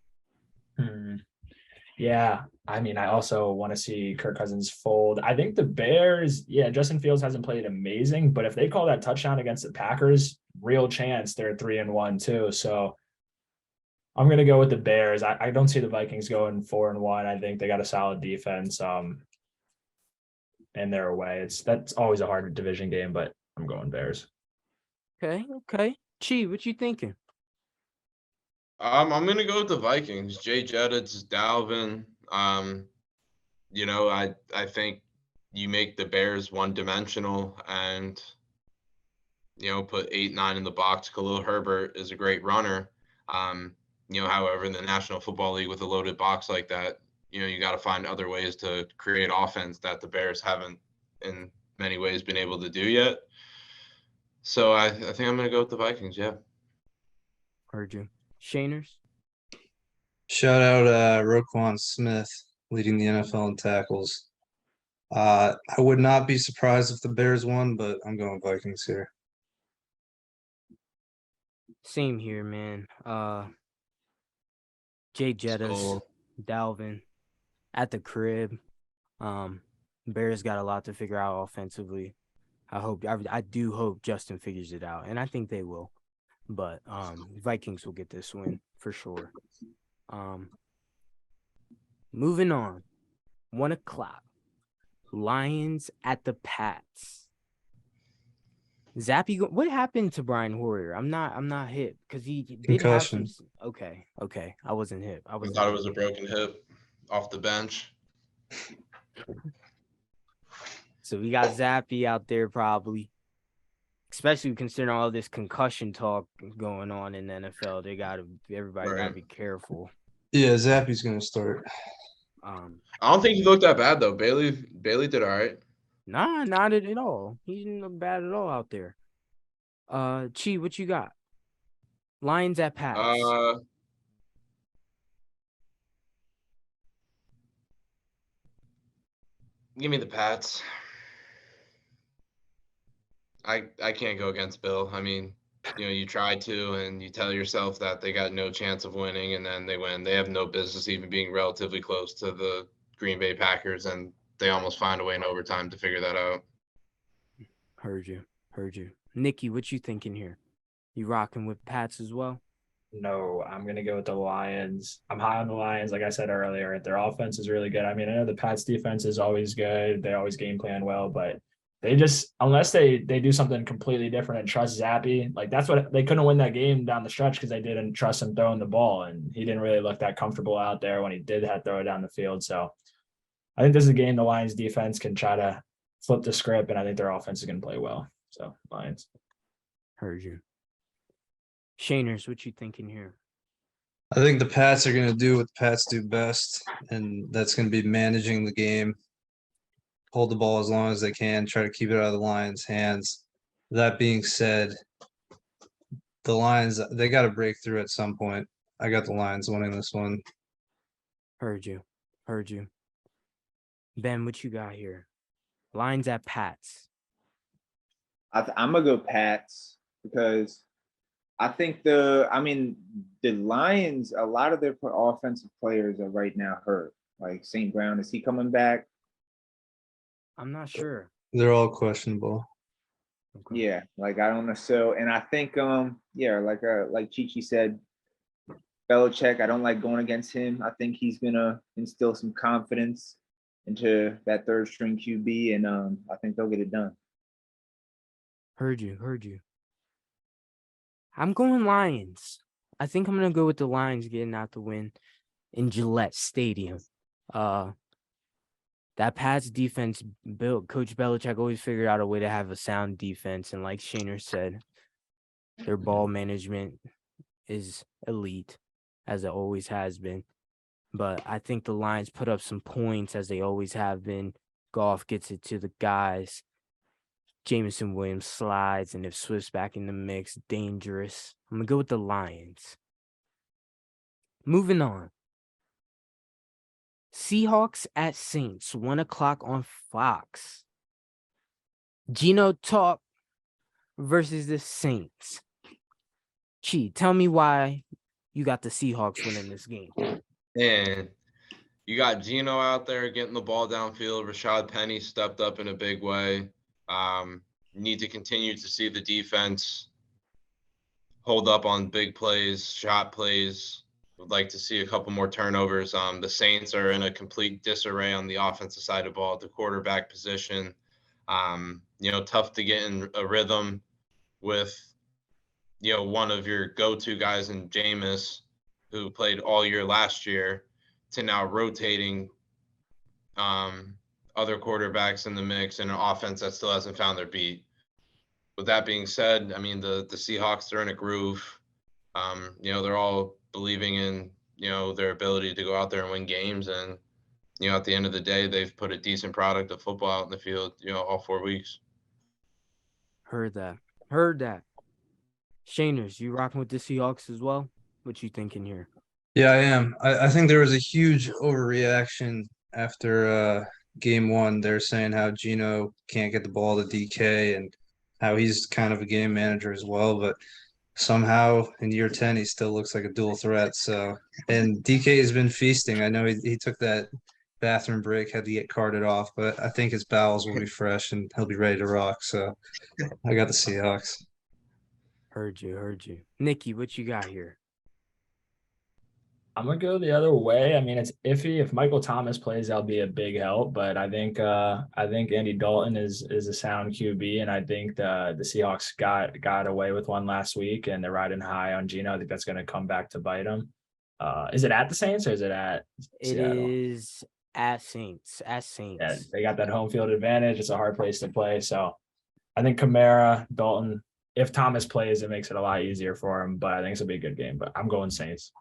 Yeah, I mean, I also want to see Kirk Cousins fold. I think the Bears, Justin Fields hasn't played amazing, but if they call that touchdown against the Packers, real chance they're 3-1 too. So I'm gonna go with the Bears. I don't see the Vikings going 4-1. I think they got a solid defense. And they're away. That's always a hard division game, but I'm going Bears. Okay. Chi, what you thinking? I'm gonna go with the Vikings. Jay Jettis, Dalvin. I think you make the Bears one-dimensional and put 8-9 in the box. Khalil Herbert is a great runner. However, in the National Football League with a loaded box like that, you got to find other ways to create offense that the Bears haven't in many ways been able to do yet. So I think I'm going to go with the Vikings, yeah. Heard you. Shaners? Shout out Roquan Smith leading the NFL in tackles. I would not be surprised if the Bears won, but I'm going Vikings here. Same here, man. Jay Jettis, Dalvin at the crib. Bears got a lot to figure out offensively. I do hope Justin figures it out, and I think they will. But Vikings will get this win for sure. Moving on. 1 o'clock. Lions at the Pats. Zappy, what happened to Brian Hoyer? I'm not hip because he did have some. Concussion. Okay. I wasn't hip. I thought it was a broken hip off the bench. So we got Zappy out there probably, especially considering all this concussion talk going on in the NFL. Everybody gotta be careful. Yeah, Zappy's gonna start. I don't think he looked that bad though. Bailey did all right. Nah, not at all. He didn't look bad at all out there. Chi, what you got? Lions at Pats. Give me the Pats. I can't go against Bill. I mean, you try to, and you tell yourself that they got no chance of winning, and then they win. They have no business even being relatively close to the Green Bay Packers, and they almost find a way in overtime to figure that out. Heard you. Nikki, what you thinking here? You rocking with Pats as well? No, I'm going to go with the Lions. I'm high on the Lions. Like I said earlier, their offense is really good. I mean, I know the Pats defense is always good. They always game plan well, but they just, unless they do something completely different and trust Zappy, like that's what they couldn't win that game down the stretch because they didn't trust him throwing the ball. And he didn't really look that comfortable out there when he did have to throw it down the field. So I think this is a game the Lions defense can try to flip the script, and I think their offense is going to play well. So Lions. Heard you. Shaners, what you thinking here? I think the Pats are going to do what the Pats do best, and that's going to be managing the game, hold the ball as long as they can, try to keep it out of the Lions' hands. That being said, the Lions, they got to break through at some point. I got the Lions winning this one. Heard you. Ben, what you got here? Lions at Pats. I'm gonna go Pats because I think the Lions, a lot of their offensive players are right now hurt. Like St. Brown, is he coming back? I'm not sure. They're all questionable. Okay. Yeah, like I don't know. So, and I think, like Chichi said, Belichick, I don't like going against him. I think he's gonna instill some confidence into that third string QB, and I think they'll get it done. Heard you. I'm going Lions. I think I'm gonna go with the Lions getting out the win in Gillette Stadium. That Pats defense built. Coach Belichick always figured out a way to have a sound defense, and like Shaner said, their ball management is elite, as it always has been. But I think the Lions put up some points as they always have been. Goff gets it to the guys. Jameson Williams slides, and if Swift's back in the mix, dangerous. I'm going to go with the Lions. Moving on. Seahawks at Saints, 1 o'clock on Fox. Geno talk versus the Saints. Chi, tell me why you got the Seahawks winning this game. And you got Geno out there getting the ball downfield. Rashad Penny stepped up in a big way. Need to continue to see the defense hold up on big plays, shot plays. Would like to see a couple more turnovers. The Saints are in a complete disarray on the offensive side of the ball, the quarterback position. Tough to get in a rhythm with, one of your go-to guys in Jameis, who played all year last year, to now rotating other quarterbacks in the mix in an offense that still hasn't found their beat. With that being said, I mean, the Seahawks are in a groove. They're all believing in, their ability to go out there and win games. And, at the end of the day, they've put a decent product of football out in the field, all 4 weeks. Heard that. Shaners, you rocking with the Seahawks as well? What you thinking here? Yeah, I am. I think there was a huge overreaction after game one. They're saying how Geno can't get the ball to DK and how he's kind of a game manager as well, but somehow in year 10 he still looks like a dual threat. So, and DK has been feasting. I know he took that bathroom break, had to get carted off, but I think his bowels will be fresh and he'll be ready to rock. So I got the Seahawks. Heard you. Nikki, what you got here? I'm gonna go the other way. I mean, it's iffy. If Michael Thomas plays, that'll be a big help. But I think Andy Dalton is a sound QB, and I think the Seahawks got away with one last week, and they're riding high on Geno. I think that's gonna come back to bite them. Is it at the Saints or is it at Seattle? It is at Saints. Yeah, they got that home field advantage. It's a hard place to play. So I think Kamara, Dalton. If Thomas plays, it makes it a lot easier for him. But I think it's gonna be a good game. But I'm going Saints.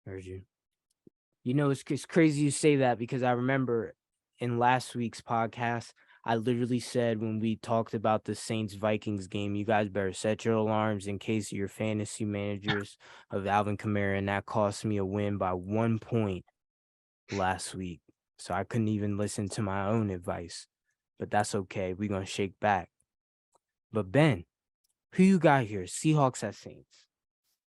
Heard you. It's crazy you say that because I remember in last week's podcast, I literally said when we talked about the Saints-Vikings game, you guys better set your alarms in case of your fantasy managers of Alvin Kamara, and that cost me a win by 1 point last week. So I couldn't even listen to my own advice. But that's okay. We're going to shake back. But Ben, who you got here? Seahawks at Saints.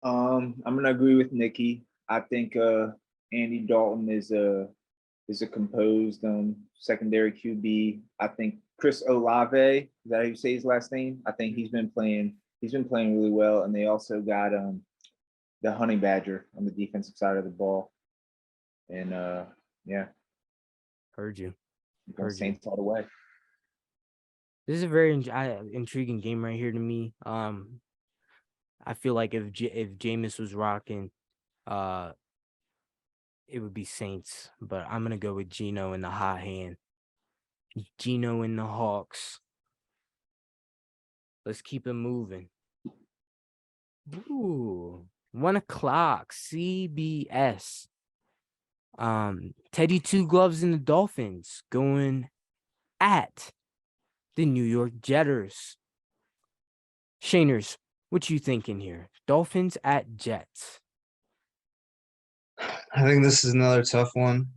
I'm gonna agree with Nikki. I think Andy Dalton is a composed secondary QB. I think Chris Olave, is that how you say his last name? I think he's been playing really well. And they also got the Honey Badger on the defensive side of the ball. And yeah. Heard you. Going Saints all the way. This is a very intriguing game right here to me. I feel like if Jameis was rocking, it would be Saints, but I'm gonna go with Geno in the hot hand. Geno and the Hawks. Let's keep it moving. Ooh, 1 o'clock, CBS. Teddy Two Gloves and the Dolphins going at the New York Jetters. Shaners, what you thinking here? Dolphins at Jets. I think this is another tough one.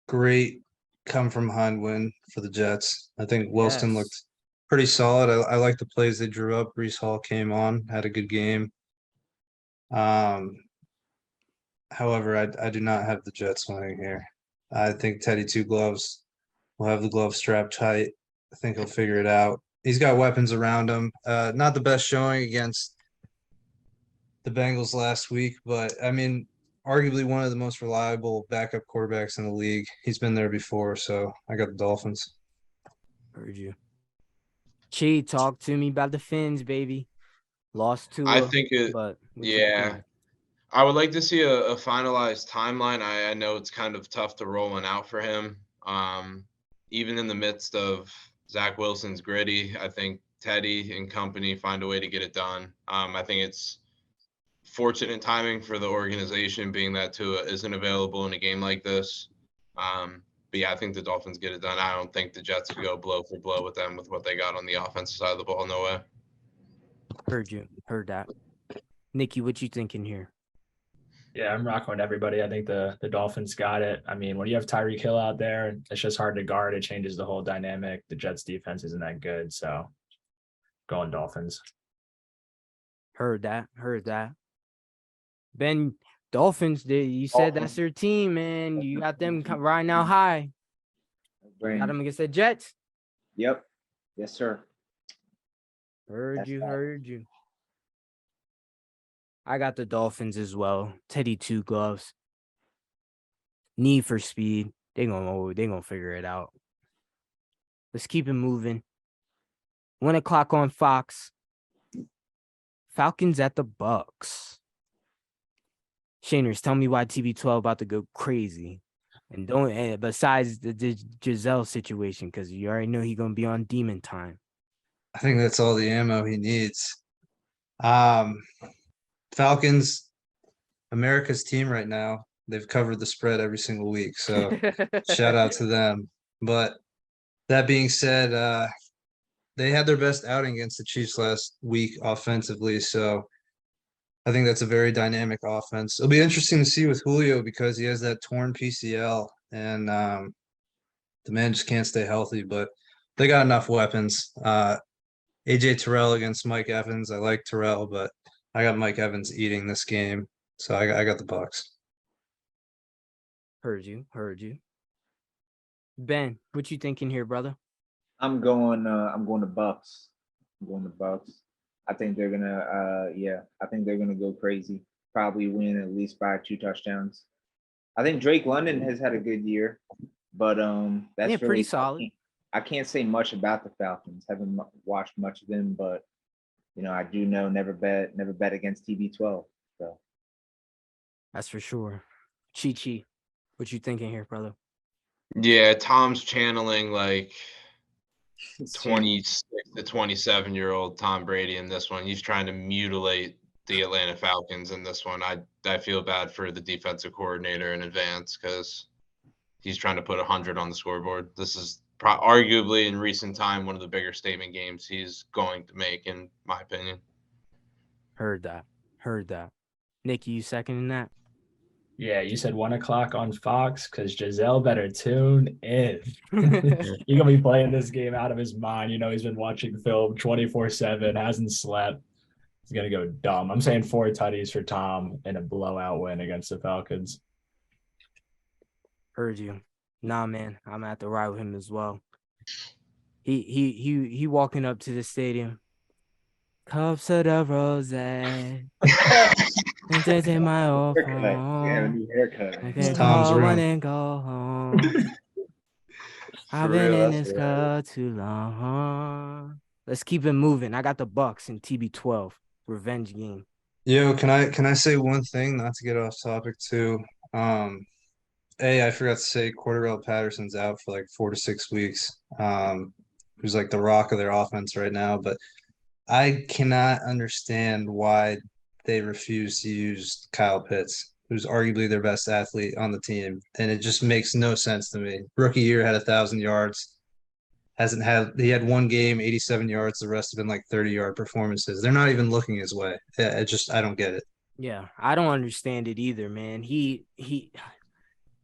Great come from behind win for the Jets. I think Wilson Yes. looked pretty solid. I like the plays they drew up. Brees Hall came on, had a good game. However, I do not have the Jets winning here. I think Teddy Two Gloves will have the glove strapped tight. I think he'll figure it out. He's got weapons around him. Not the best showing against the Bengals last week, but I mean, arguably one of the most reliable backup quarterbacks in the league. He's been there before, so I got the Dolphins. Heard you. Chi, talk to me about the Fins, baby. Lost to I think it. but Yeah. I would like to see a finalized timeline. I know it's kind of tough to roll one out for him. Even in the midst of Zach Wilson's gritty, I think Teddy and company find a way to get it done. I think it's fortunate timing for the organization, being that Tua isn't available in a game like this. But yeah, I think the Dolphins get it done. I don't think the Jets could go blow for blow with them with what they got on the offensive side of the ball. No way. Heard you. Heard that. Nikki, what you thinking here? Yeah, I'm rocking with everybody. I think the Dolphins got it. I mean, when you have Tyreek Hill out there, it's just hard to guard. It changes the whole dynamic. The Jets defense isn't that good. So going Dolphins. Heard that. Heard that. Ben, Dolphins, you said that's their team, man. You got them riding out high. Got them against the Jets. Yep. Yes, sir. Heard you. I got the Dolphins as well. Teddy Two Gloves. Need for speed. They gonna figure it out. Let's keep it moving. 1 o'clock on Fox. Falcons at the Bucks. Shaners, tell me why TB12 about to go crazy. And don't besides the Giselle situation, because you already know he's gonna be on demon time. I think that's all the ammo he needs. Falcons, America's team right now. They've covered the spread every single week, so shout out to them. But that being said, they had their best outing against the Chiefs last week offensively, so I think that's a very dynamic offense. It'll be interesting to see with Julio because he has that torn PCL, and the man just can't stay healthy. But they got enough weapons. AJ Terrell against Mike Evans. I like Terrell, but I got Mike Evans eating this game, so I got the Bucks. Heard you. Ben, what you thinking here, brother? I'm going to Bucks. I think they're gonna I think they're gonna go crazy. Probably win at least by 2 touchdowns. I think Drake London has had a good year, but that's really pretty solid. I can't say much about the Falcons. Haven't watched much of them, but I do know never bet against TB12. So that's for sure. Chi, what you thinking here, brother? Yeah, Tom's channeling like 26 to 27-year-old Tom Brady in this one. He's trying to mutilate the Atlanta Falcons in this one. I feel bad for the defensive coordinator in advance because he's trying to put 100 on the scoreboard. This is arguably in recent time one of the bigger statement games he's going to make, in my opinion. Heard that. Nikki, you seconding that? Yeah, you said 1 o'clock on Fox because Giselle better tune in. You're gonna be playing this game out of his mind. You know, he's been watching film 24/7, hasn't slept. He's gonna go dumb. I'm saying 4 tutties for Tom in a blowout win against the Falcons. Heard you. Nah, man, I'm gonna have to ride with him as well. He walking up to the stadium. Cups of the rose. And take my off Haircut. Yeah, a home. new haircut. I It's can Tom's call one room. and go home. I've For been real, in that's this right. club too long. Let's keep it moving. I got the Bucks in TB12 revenge game. Yo, can I say one thing, not to get off topic too? I forgot to say Cordell Patterson's out for like 4 to 6 weeks. Who's like the rock of their offense right now, but I cannot understand why they refuse to use Kyle Pitts, who's arguably their best athlete on the team, and it just makes no sense to me. Rookie year had 1,000 yards. He had one game, 87 yards. The rest have been like 30-yard performances. They're not even looking his way. I don't get it. Yeah, I don't understand it either, man. He's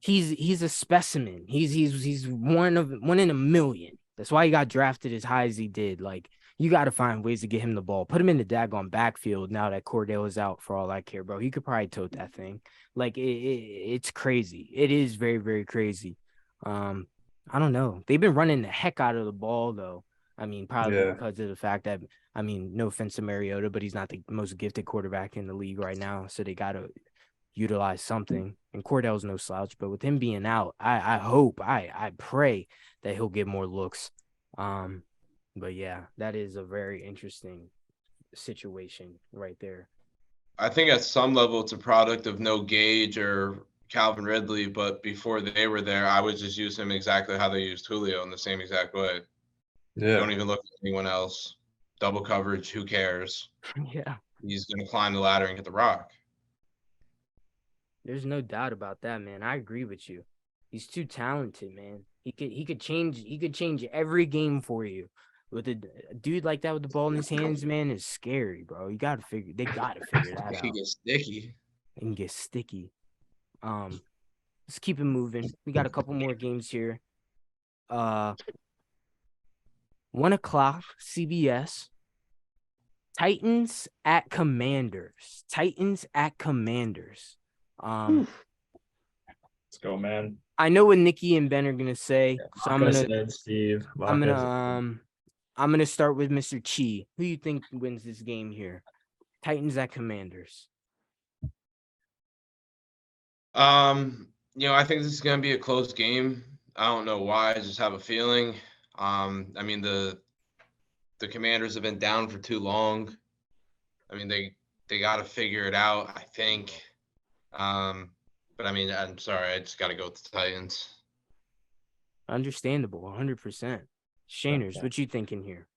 a specimen. He's one in a million. That's why he got drafted as high as he did. Like, you got to find ways to get him the ball. Put him in the daggone backfield now that Cordell is out, for all I care, bro. He could probably tote that thing. Like, it's crazy. It is very, very crazy. I don't know. They've been running the heck out of the ball, though. I mean, probably Yeah. because of the fact that, I mean, no offense to Mariota, but he's not the most gifted quarterback in the league right now. So they got to utilize something. And Cordell's no slouch, but with him being out, I pray that he'll get more looks. But yeah, that is a very interesting situation right there. I think at some level it's a product of no Gage or Calvin Ridley, but before they were there, I would just use him exactly how they used Julio, in the same exact way. Yeah. Don't even look at anyone else. Double coverage, who cares? Yeah, He's going to climb the ladder and get the rock. there's no doubt about that, man. I agree with you. He's too talented, man. He could change every game for you. With a dude like that with the ball in his hands, man, is scary, bro. They gotta figure that He out. gets sticky. It can get sticky. Let's keep it moving. We got a couple more games here. 1 o'clock, CBS. Titans at Commanders. Let's go, man. I know what Nikki and Ben are gonna say, so Lock us in, Steve. Lock us in. I'm gonna start with Mr. Chi. Who you think wins this game here? Titans at Commanders. I think this is going to be a close game. I don't know why. I just have a feeling. I mean, the Commanders have been down for too long. I mean, they got to figure it out, I think. But I mean, I'm sorry, I just got to go with the Titans. Understandable, 100%. Shaners, Okay. what you thinking here?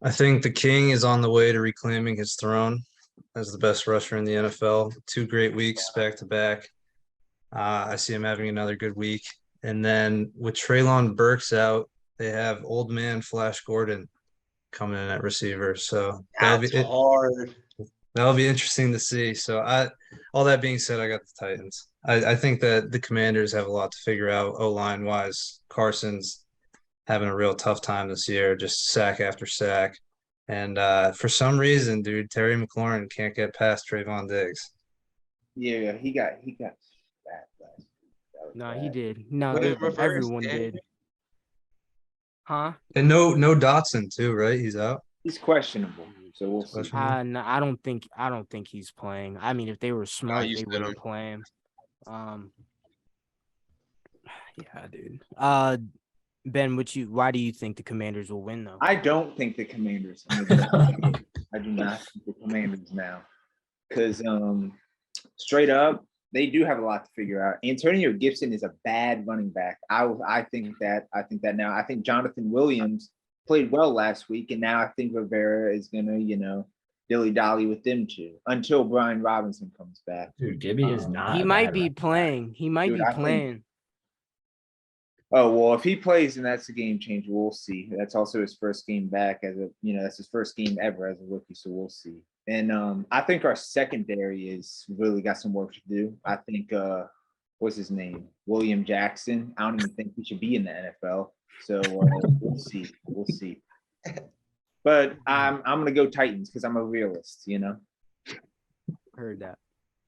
I think the King is on the way to reclaiming his throne as the best rusher in the NFL. 2 great weeks back to back. I see him having another good week. And then with Treylon Burks out, they have old man Flash Gordon coming in at receiver. So That's hard. that'll be interesting to see. So all that being said, I got the Titans. I think that the Commanders have a lot to figure out O-line wise. Carson's having a real tough time this year, just sack after sack. And for some reason, dude, Terry McLaurin can't get past Trayvon Diggs. Yeah, he got bad last week. No, he did. No, What it refers everyone to? did. Huh? And no Dotson too, right? He's out. He's questionable, so we'll see. Questionable. No, I don't think he's playing. I mean, if they were smart, you they said wouldn't him. play him. Yeah, dude. Ben, why do you think the Commanders will win though? I don't think the Commanders. I do not think the Commanders now, because straight up, they do have a lot to figure out. Antonio Gibson is a bad running back. I think that now. I think Jonathan Williams played well last week, and now I think Rivera is gonna, dilly-dally with them two until Brian Robinson comes back. Dude, Gibby is not. He a might bad be running back. playing. He might Dude, be I think- playing. Oh, well, if he plays and that's a game changer, we'll see. That's also his first game back that's his first game ever as a rookie, so we'll see. And I think our secondary is really got some work to do. I think what's his name? William Jackson. I don't even think he should be in the NFL. So we'll see. We'll see. But I'm gonna go Titans because I'm a realist, Heard that.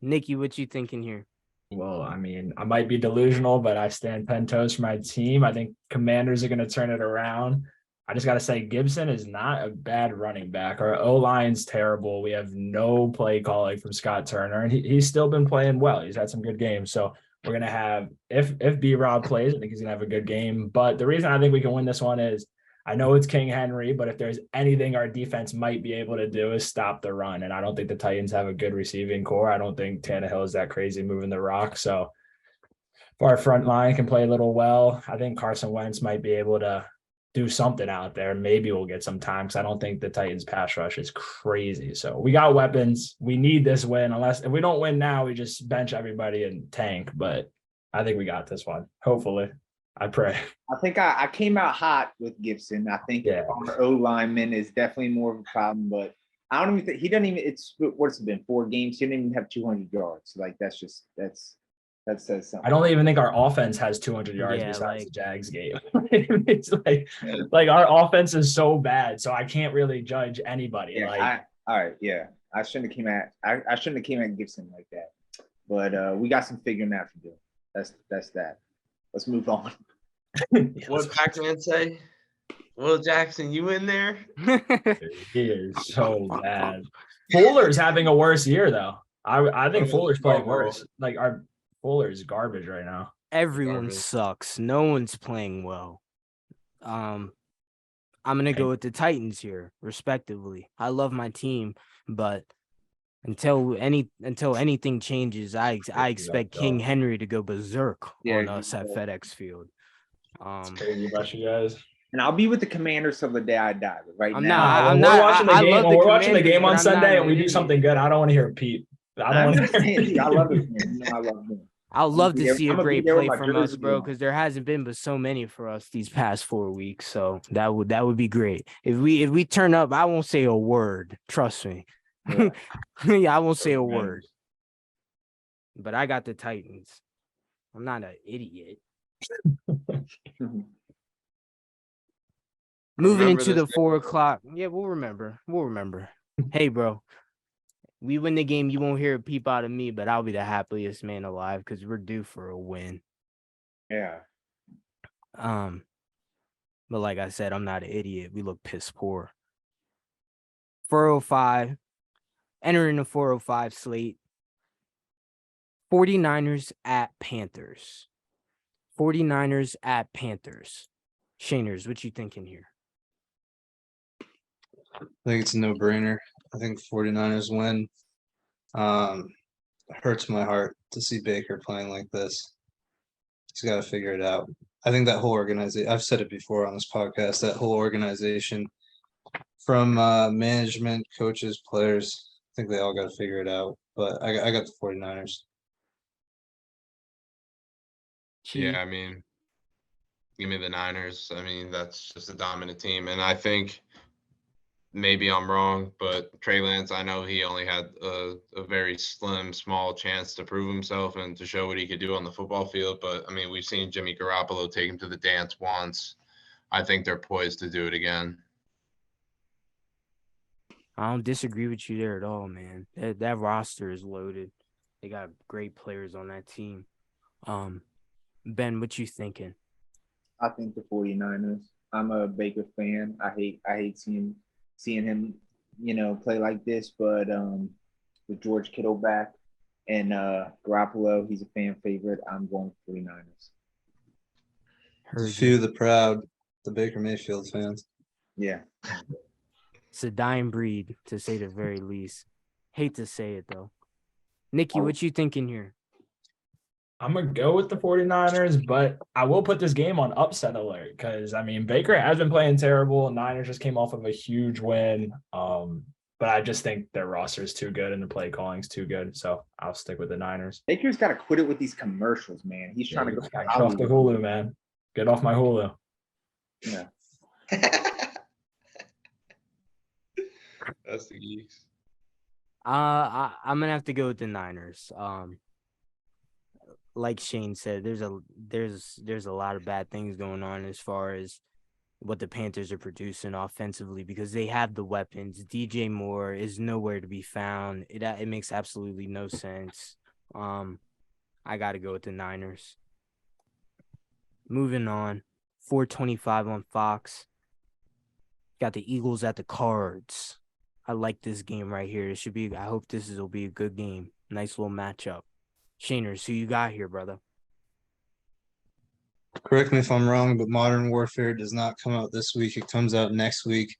Nikki, what you thinking here? Well, I mean, I might be delusional, but I stand 10 toes for my team. I think Commanders are going to turn it around. I just got to say, Gibson is not a bad running back. Our O-line's terrible. We have no play calling from Scott Turner, and he's still been playing well. He's had some good games. So we're going to have, if B-Rob plays, I think he's going to have a good game. But the reason I think we can win this one is I know it's King Henry, but if there's anything our defense might be able to do is stop the run. And I don't think the Titans have a good receiving core. I don't think Tannehill is that crazy moving the rock. So if our front line can play a little well, I think Carson Wentz might be able to do something out there. Maybe we'll get some time because I don't think the Titans pass rush is crazy. So we got weapons. We need this win. If we don't win now, we just bench everybody and tank. But I think we got this one. Hopefully. I pray. I think I came out hot with Gibson. I think our O lineman is definitely more of a problem, but I don't even think he doesn't even. It's what's it been 4 games? He didn't even have 200 yards. Like that says something. I don't even think our offense has 200 yards besides the Jags game. It's like our offense is so bad, so I can't really judge anybody. Yeah, all right, yeah. I shouldn't have came at Gibson like that, but we got some figuring out to do. That's that. Let's move on. What Pac-Man say? Will Jackson, you in there? He is so bad. Fuller's having a worse year, though. I think Fuller's playing worse. Like, our Fuller's garbage right now. Everyone sucks. No one's playing well. I'm going to go with the Titans here, respectively. I love my team, but until anything changes, I expect King Henry to go berserk on us at FedEx Field. It's crazy about you guys. And I'll be with the Commanders till the day I die. But right I'm now, not. We're watching the game on Sunday and we do something good. I don't want to hear Pete. I love this man. I love him. I'd love to see a great play from us, bro, because there hasn't been but so many for us these past 4 weeks. So that would be great. If we turn up, I won't say a word. Trust me. Yeah, I won't say a word. But I got the Titans. I'm not an idiot. Moving into the 4 o'clock. Yeah, we'll remember. Hey, bro. We win the game, you won't hear a peep out of me, but I'll be the happiest man alive because we're due for a win. Yeah. But like I said, I'm not an idiot. We look piss poor. 405. Entering the 405 slate. 49ers at Panthers. 49ers at Panthers. Shaners, what you thinking here? I think it's a no-brainer. I think 49ers win. It hurts my heart to see Baker playing like this. He's got to figure it out. I think that whole organization, I've said it before on this podcast, that whole organization from management, coaches, players, I think they all got to figure it out. But I got the 49ers. Yeah, I mean, give me the Niners. I mean, that's just a dominant team. And I think maybe I'm wrong, but Trey Lance, I know he only had a very small chance to prove himself and to show what he could do on the football field. But, I mean, we've seen Jimmy Garoppolo take him to the dance once. I think they're poised to do it again. I don't disagree with you there at all, man. That roster is loaded. They got great players on that team. Ben, what you thinking? I think the 49ers. I'm a Baker fan. I hate seeing him, play like this, but with George Kittle back and Garoppolo, he's a fan favorite. I'm going 49ers. A few of the proud, the Baker Mayfield fans. Yeah. It's a dying breed, to say the very least. Hate to say it, though. Nikki, what you thinking here? I'm going to go with the 49ers, but I will put this game on upset alert because, I mean, Baker has been playing terrible. Niners just came off of a huge win. But I just think their roster is too good and the play calling is too good. So I'll stick with the Niners. Baker's got to quit it with these commercials, man. He's trying to go off the Hulu, man. Get off my Hulu. Yeah. That's the geeks. I'm gonna have to go with the Niners. Like Shane said, there's a lot of bad things going on as far as what the Panthers are producing offensively because they have the weapons. DJ Moore is nowhere to be found. It makes absolutely no sense. I got to go with the Niners. Moving on, 4:25 on Fox. Got the Eagles at the Cards. I like this game right here. It should be. I hope will be a good game. Nice little matchup. Shaners, who you got here, brother? Correct me if I'm wrong, but Modern Warfare does not come out this week. It comes out next week.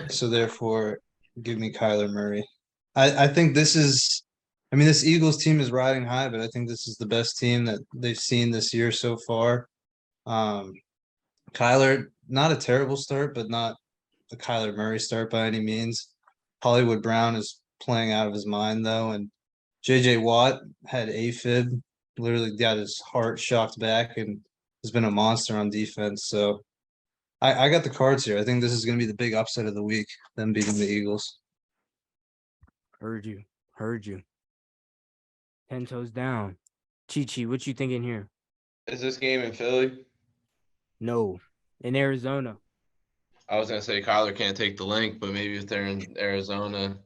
So therefore, give me Kyler Murray. I think this is – I mean, this Eagles team is riding high, but I think this is the best team that they've seen this year so far. Kyler, not a terrible start, but not a Kyler Murray start by any means. Hollywood Brown is playing out of his mind, though, and J.J. Watt had AFib, literally got his heart shocked back and has been a monster on defense. So I got the Cards here. I think this is going to be the big upset of the week, them beating the Eagles. Heard you. 10 toes down. Chi-Chi, what you thinking here? Is this game in Philly? No, in Arizona. I was gonna say Kyler can't take the link, but maybe if they're in Arizona,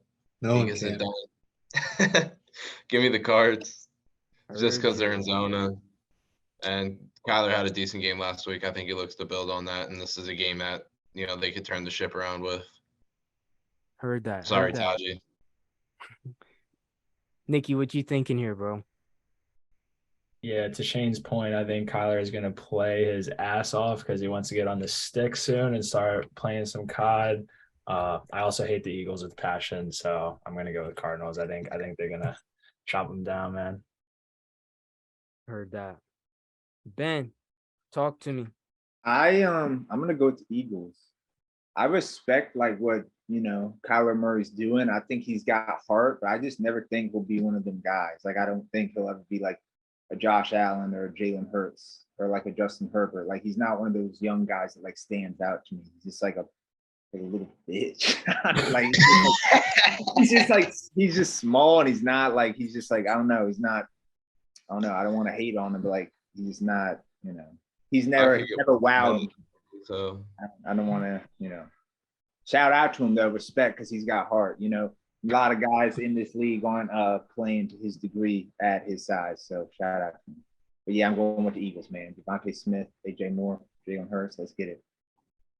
No he one gets it can. done. Give me the Cards just Heard because they're you. in Zona. And Kyler had a decent game last week. I think he looks to build on that, and this is a game that they could turn the ship around with. Heard that. Sorry, Heard that. Taji. Nikki, what you thinking here, bro? Yeah, to Shane's point, I think Kyler is going to play his ass off because he wants to get on the stick soon and start playing some COD. I also hate the Eagles with passion, so I'm going to go with Cardinals. I think they're going to chop them down, man. Heard that. Ben, talk to me. I'm gonna go with the Eagles. I respect like what Kyler Murray's doing. I think he's got heart, but I just never think he'll be one of them guys. Like I don't think he'll ever be like a Josh Allen or a Jalen Hurts or like a Justin Herbert. Like he's not one of those young guys that like stands out to me. He's just like a little bitch. Like he's just small and he's just like I don't know. He's not. I don't know. I don't want to hate on him, but like he's not. He's never wowed me. So I don't want to. Shout out to him though, respect because he's got heart. A lot of guys in this league aren't playing to his degree at his size. So shout out to him. But yeah, I'm going with the Eagles, man. Devontae Smith, AJ Moore, Jalen Hurts. Let's get it.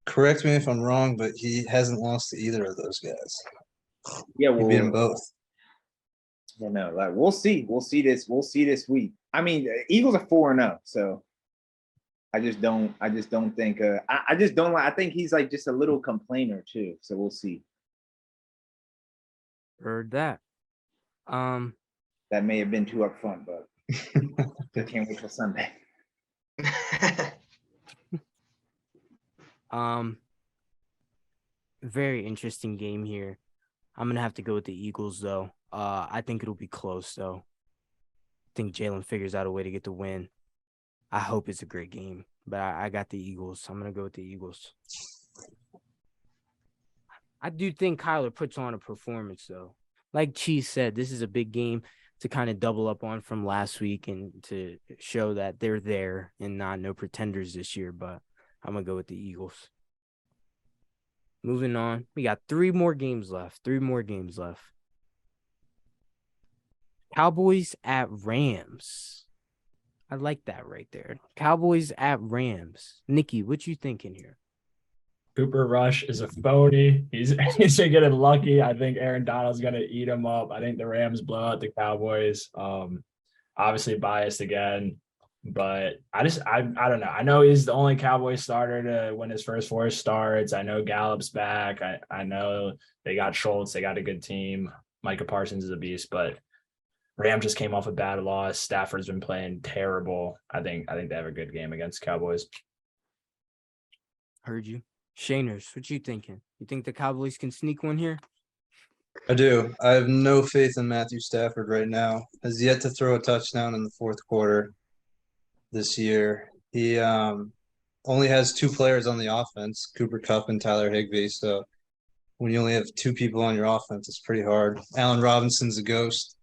Correct me if I'm wrong, but he hasn't lost to either of those guys. Yeah, He beat them both. Yeah, no, like we'll see. We'll see this week. I mean, Eagles are 4-0, so I just don't think I just don't like I think he's like just a little complainer too. So we'll see. Heard that. That may have been too upfront, but I can't wait till Sunday. Very interesting game here. I'm gonna have to go with the Eagles though. I think it'll be close though. I think Jalen figures out a way to get the win. I hope it's a great game, but I got the Eagles. I'm gonna go with the Eagles. I do think Kyler puts on a performance though. Like Cheese said, this is a big game to kind of double up on from last week and to show that they're there and not no pretenders this year. But I'm gonna go with the Eagles. Moving on, we got 3 more games left. Cowboys at Rams. I like that right there. Cowboys at Rams. Nikki, what you thinking here? Cooper Rush is a phony. He's getting lucky. I think Aaron Donald's gonna eat him up. I think the Rams blow out the Cowboys. Obviously biased again, but I don't know. I know he's the only Cowboys starter to win his first 4 starts. I know Gallup's back. I know they got Schultz. They got a good team. Micah Parsons is a beast, but Ram just came off a bad loss. Stafford's been playing terrible. I think they have a good game against Cowboys. Heard you. Shaners, what you thinking? You think the Cowboys can sneak one here? I do. I have no faith in Matthew Stafford right now. Has yet to throw a touchdown in the fourth quarter this year. He only has two players on the offense, Cooper Kupp and Tyler Higbee. So when you only have two people on your offense, it's pretty hard. Allen Robinson's a ghost.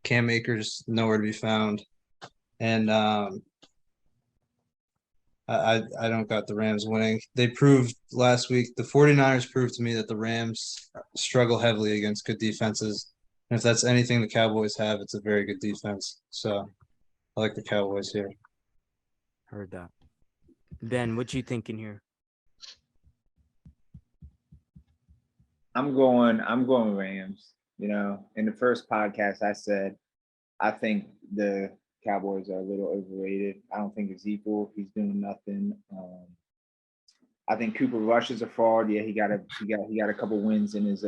Cam Akers nowhere to be found. And I don't got the Rams winning. They proved last week, the 49ers proved to me that the Rams struggle heavily against good defenses. And if that's anything the Cowboys have, it's a very good defense. So I like the Cowboys here. Heard that. Ben, what you thinking here? I'm going Rams. You know, in the first podcast, I said I think the Cowboys are a little overrated. I don't think Ezekiel, he's doing nothing. I think Cooper Rush is a fraud. Yeah, he got a couple wins in his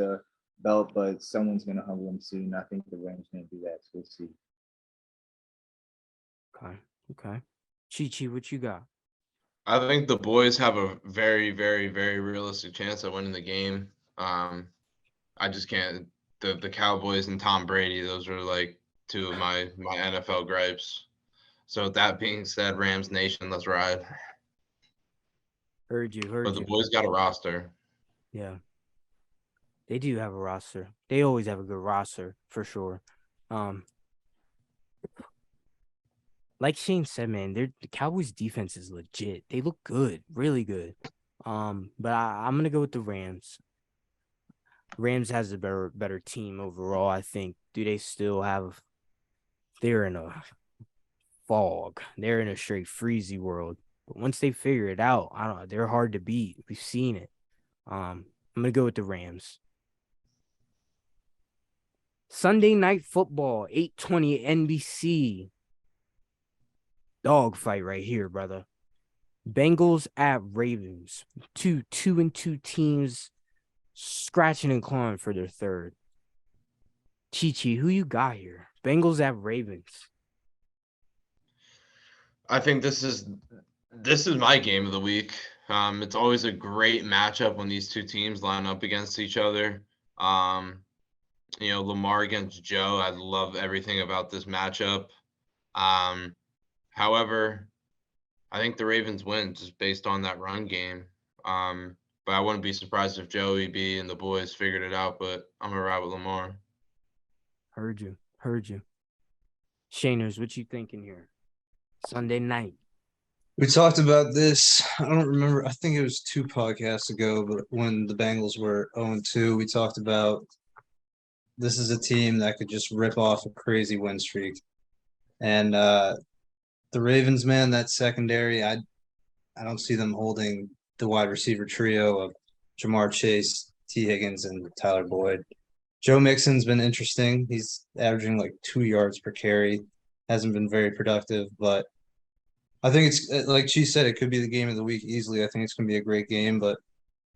belt, but someone's gonna humble him soon. I think the Rams gonna do that. So we'll see. Okay. Chi, what you got? I think the boys have a very, very, very realistic chance of winning the game. I just can't. The Cowboys and Tom Brady, those are like two of my NFL gripes. So with that being said, Rams Nation, let's ride. Heard you. But the boys got a roster. Yeah. They do have a roster. They always have a good roster, for sure. Like Shane said, man, the Cowboys defense is legit. They look good, really good. But I'm gonna go with the Rams. Rams has a better team overall, I think. Do they still have? They're in a fog. They're in a straight freezy world. But once they figure it out, I don't know. They're hard to beat. We've seen it. I'm gonna go with the Rams. Sunday Night Football, 8:20 NBC. Dogfight right here, brother. Bengals at Ravens. Two and two teams scratching and clawing for their third. Chi, who you got here? Bengals at Ravens. I think this is my game of the week. It's always a great matchup when these two teams line up against each other. Lamar against Joe. I love everything about this matchup. However, I think the Ravens win just based on that run game. But I wouldn't be surprised if Joey B and the boys figured it out, but I'm going to ride with Lamar. Heard you. Shaners, what you thinking here? Sunday night. We talked about this. I don't remember. I think it was 2 podcasts ago, but when the Bengals were 0-2, we talked about this is a team that could just rip off a crazy win streak. And the Ravens, man, that secondary, I don't see them holding the wide receiver trio of Jamar Chase, T. Higgins, and Tyler Boyd. Joe Mixon's been interesting. He's averaging like 2 yards per carry. Hasn't been very productive, but I think it's like she said, it could be the game of the week easily. I think it's going to be a great game, but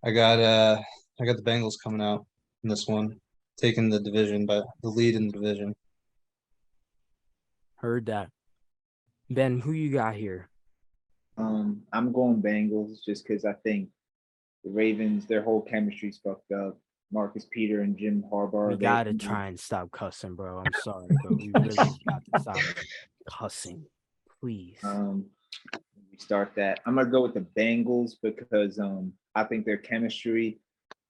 I got the Bengals coming out in this one, taking the division, but the lead in the division. Heard that. Ben, who you got here? I'm going Bengals just because I think the Ravens, their whole chemistry's fucked up. Marcus Peter and Jim Harbaugh. We gotta try and stop cussing, bro. I'm sorry, but we really got to stop cussing, please. We start that. I'm gonna go with the Bengals because I think their chemistry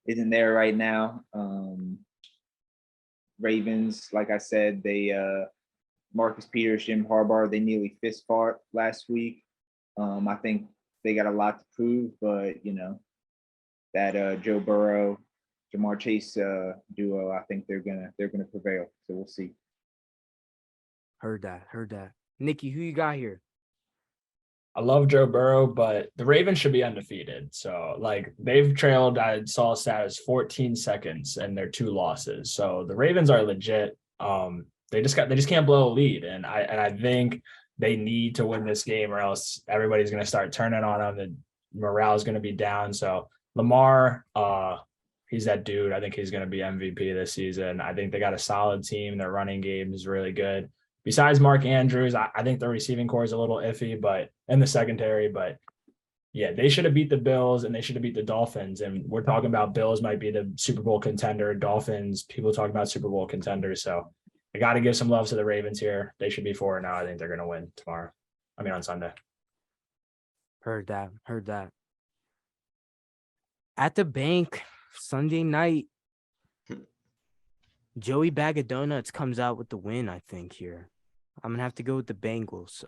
isn't there right now. Ravens, like I said, they Marcus Peters, Jim Harbaugh, they nearly fist fought last week. I think they got a lot to prove, but that Joe Burrow, Jamar Chase duo, I think they're gonna prevail. So we'll see. Heard that. Nikki, who you got here? I love Joe Burrow, but the Ravens should be undefeated. So they've trailed, I saw a status 14 seconds and their 2 losses. So the Ravens are legit. They just can't blow a lead. And I think they need to win this game or else everybody's going to start turning on them. The morale is going to be down. So Lamar, he's that dude. I think he's going to be MVP this season. I think they got a solid team. Their running game is really good. Besides Mark Andrews, I think the receiving core is a little iffy, but in the secondary, but yeah, they should have beat the Bills and they should have beat the Dolphins. And we're talking about Bills might be the Super Bowl contender, Dolphins, people talking about Super Bowl contenders. So I got to give some love to the Ravens here. They should be 4-0. I think they're going to win on Sunday. Heard that. At the bank, Sunday night, Joey Bag of Donuts comes out with the win, I think, here. I'm going to have to go with the Bengals.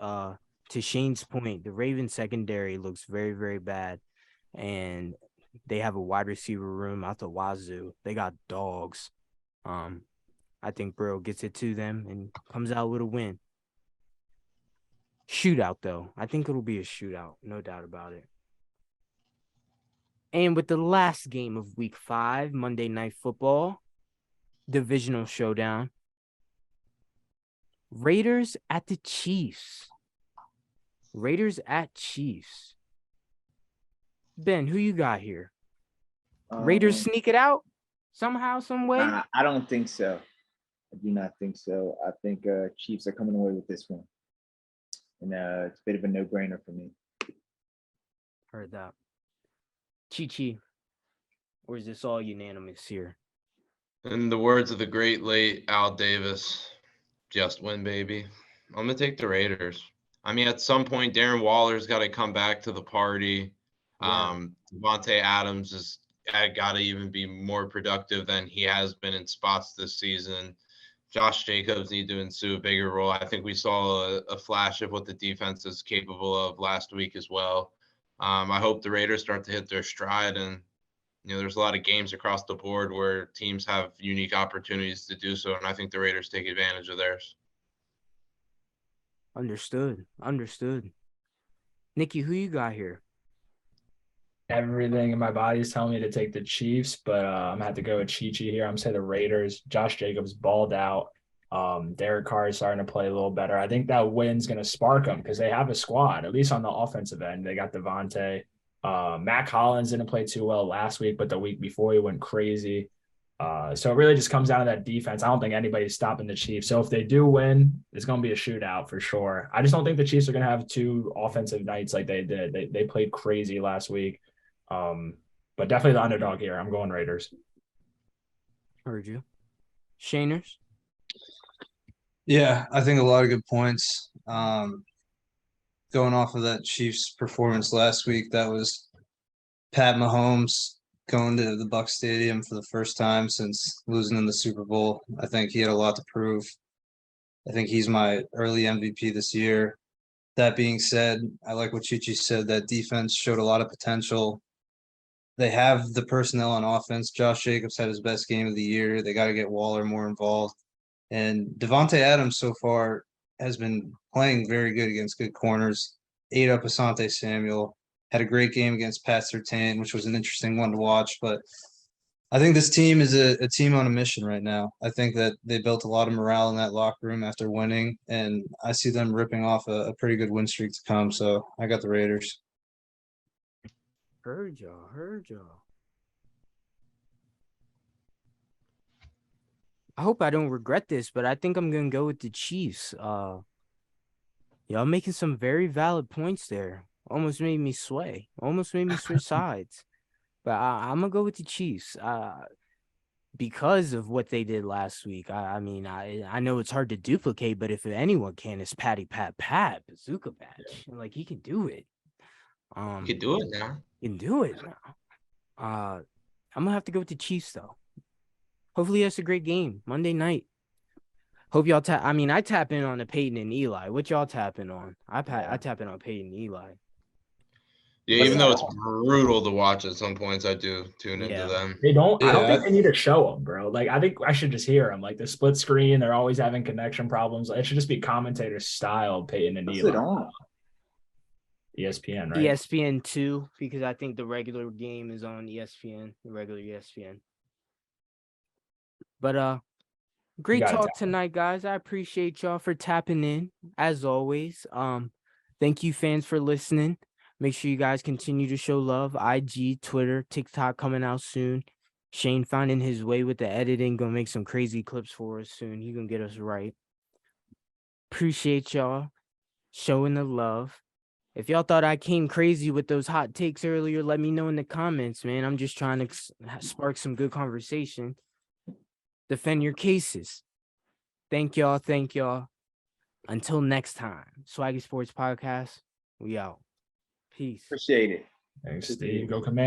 To Shane's point, the Ravens secondary looks very, very bad. And they have a wide receiver room out the wazoo. They got dogs. I think Burrow gets it to them and comes out with a win. Shootout, though. I think it'll be a shootout. No doubt about it. And with the last game of Week 5, Monday Night Football, divisional showdown. Raiders at the Chiefs. Ben, who you got here? Raiders sneak it out somehow, some way? I don't think so. I do not think so. I think Chiefs are coming away with this one. And it's a bit of a no-brainer for me. Heard that. Chi-Chi, or is this all unanimous here? In the words of the great late Al Davis, just win, baby. I'm going to take the Raiders. I mean, at some point, Darren Waller's got to come back to the party. Yeah. Devontae Adams has got to even be more productive than he has been in spots this season. Josh Jacobs need to ensue a bigger role. I think we saw a flash of what the defense is capable of last week as well. I hope the Raiders start to hit their stride, and there's a lot of games across the board where teams have unique opportunities to do so, and I think the Raiders take advantage of theirs. Understood. Nikki, who you got here? Everything in my body is telling me to take the Chiefs, but I'm gonna have to go with Chi-Chi here. I'm gonna say the Raiders. Josh Jacobs balled out. Derek Carr is starting to play a little better. I think that win's gonna spark them because they have a squad, at least on the offensive end. They got Devontae. Matt Collins didn't play too well last week, but the week before he went crazy. So it really just comes down to that defense. I don't think anybody's stopping the Chiefs. So if they do win, it's going to be a shootout for sure. I just don't think the Chiefs are going to have two offensive nights like they did. They played crazy last week. But definitely the underdog here. I'm going Raiders. Heard you. Shaners? Yeah, I think a lot of good points. Going off of that Chiefs performance last week, that was Pat Mahomes going to the Bucs Stadium for the first time since losing in the Super Bowl. I think he had a lot to prove. I think he's my early MVP this year. That being said, I like what Chi-Chi said. That defense showed a lot of potential. They have the personnel on offense. Josh Jacobs had his best game of the year. They got to get Waller more involved. And Devontae Adams so far has been playing very good against good corners. Ate up Asante Samuel. Had a great game against Pat Surtain, which was an interesting one to watch. But I think this team is a team on a mission right now. I think that they built a lot of morale in that locker room after winning, and I see them ripping off a pretty good win streak to come. So I got the Raiders. Heard y'all. I hope I don't regret this, but I think I'm going to go with the Chiefs. Y'all making some very valid points there. Almost made me sway. Almost made me switch sides. But I'm going to go with the Chiefs because of what they did last week. I mean, I know it's hard to duplicate, but if anyone can, it's Pat Bazooka Patch. Like, he can do it. You can do it now. He can do it now. I'm going to have to go with the Chiefs, though. Hopefully that's a great game Monday night. Hope y'all I tap in on the Peyton and Eli. What y'all tapping on? I tap in on Peyton and Eli. Yeah, even though it's brutal to watch at some points, I do tune into them. They don't. I don't think they need to show them, bro. Like, I think I should just hear them. Like the split screen, they're always having connection problems. It should just be commentator style Peyton and Eli. On? ESPN, right? ESPN 2, because I think the regular game is on ESPN, the regular ESPN. But great talk tonight, guys. I appreciate y'all for tapping in as always. Thank you, fans, for listening. Make sure you guys continue to show love. IG, Twitter, TikTok coming out soon. Shane finding his way with the editing. Gonna make some crazy clips for us soon. He gonna get us right. Appreciate y'all showing the love. If y'all thought I came crazy with those hot takes earlier, let me know in the comments, man. I'm just trying to spark some good conversation. Defend your cases. Thank y'all. Until next time, Swaggy Sports Podcast, we out. Peace. Appreciate it. Thanks, Steve. Go Command.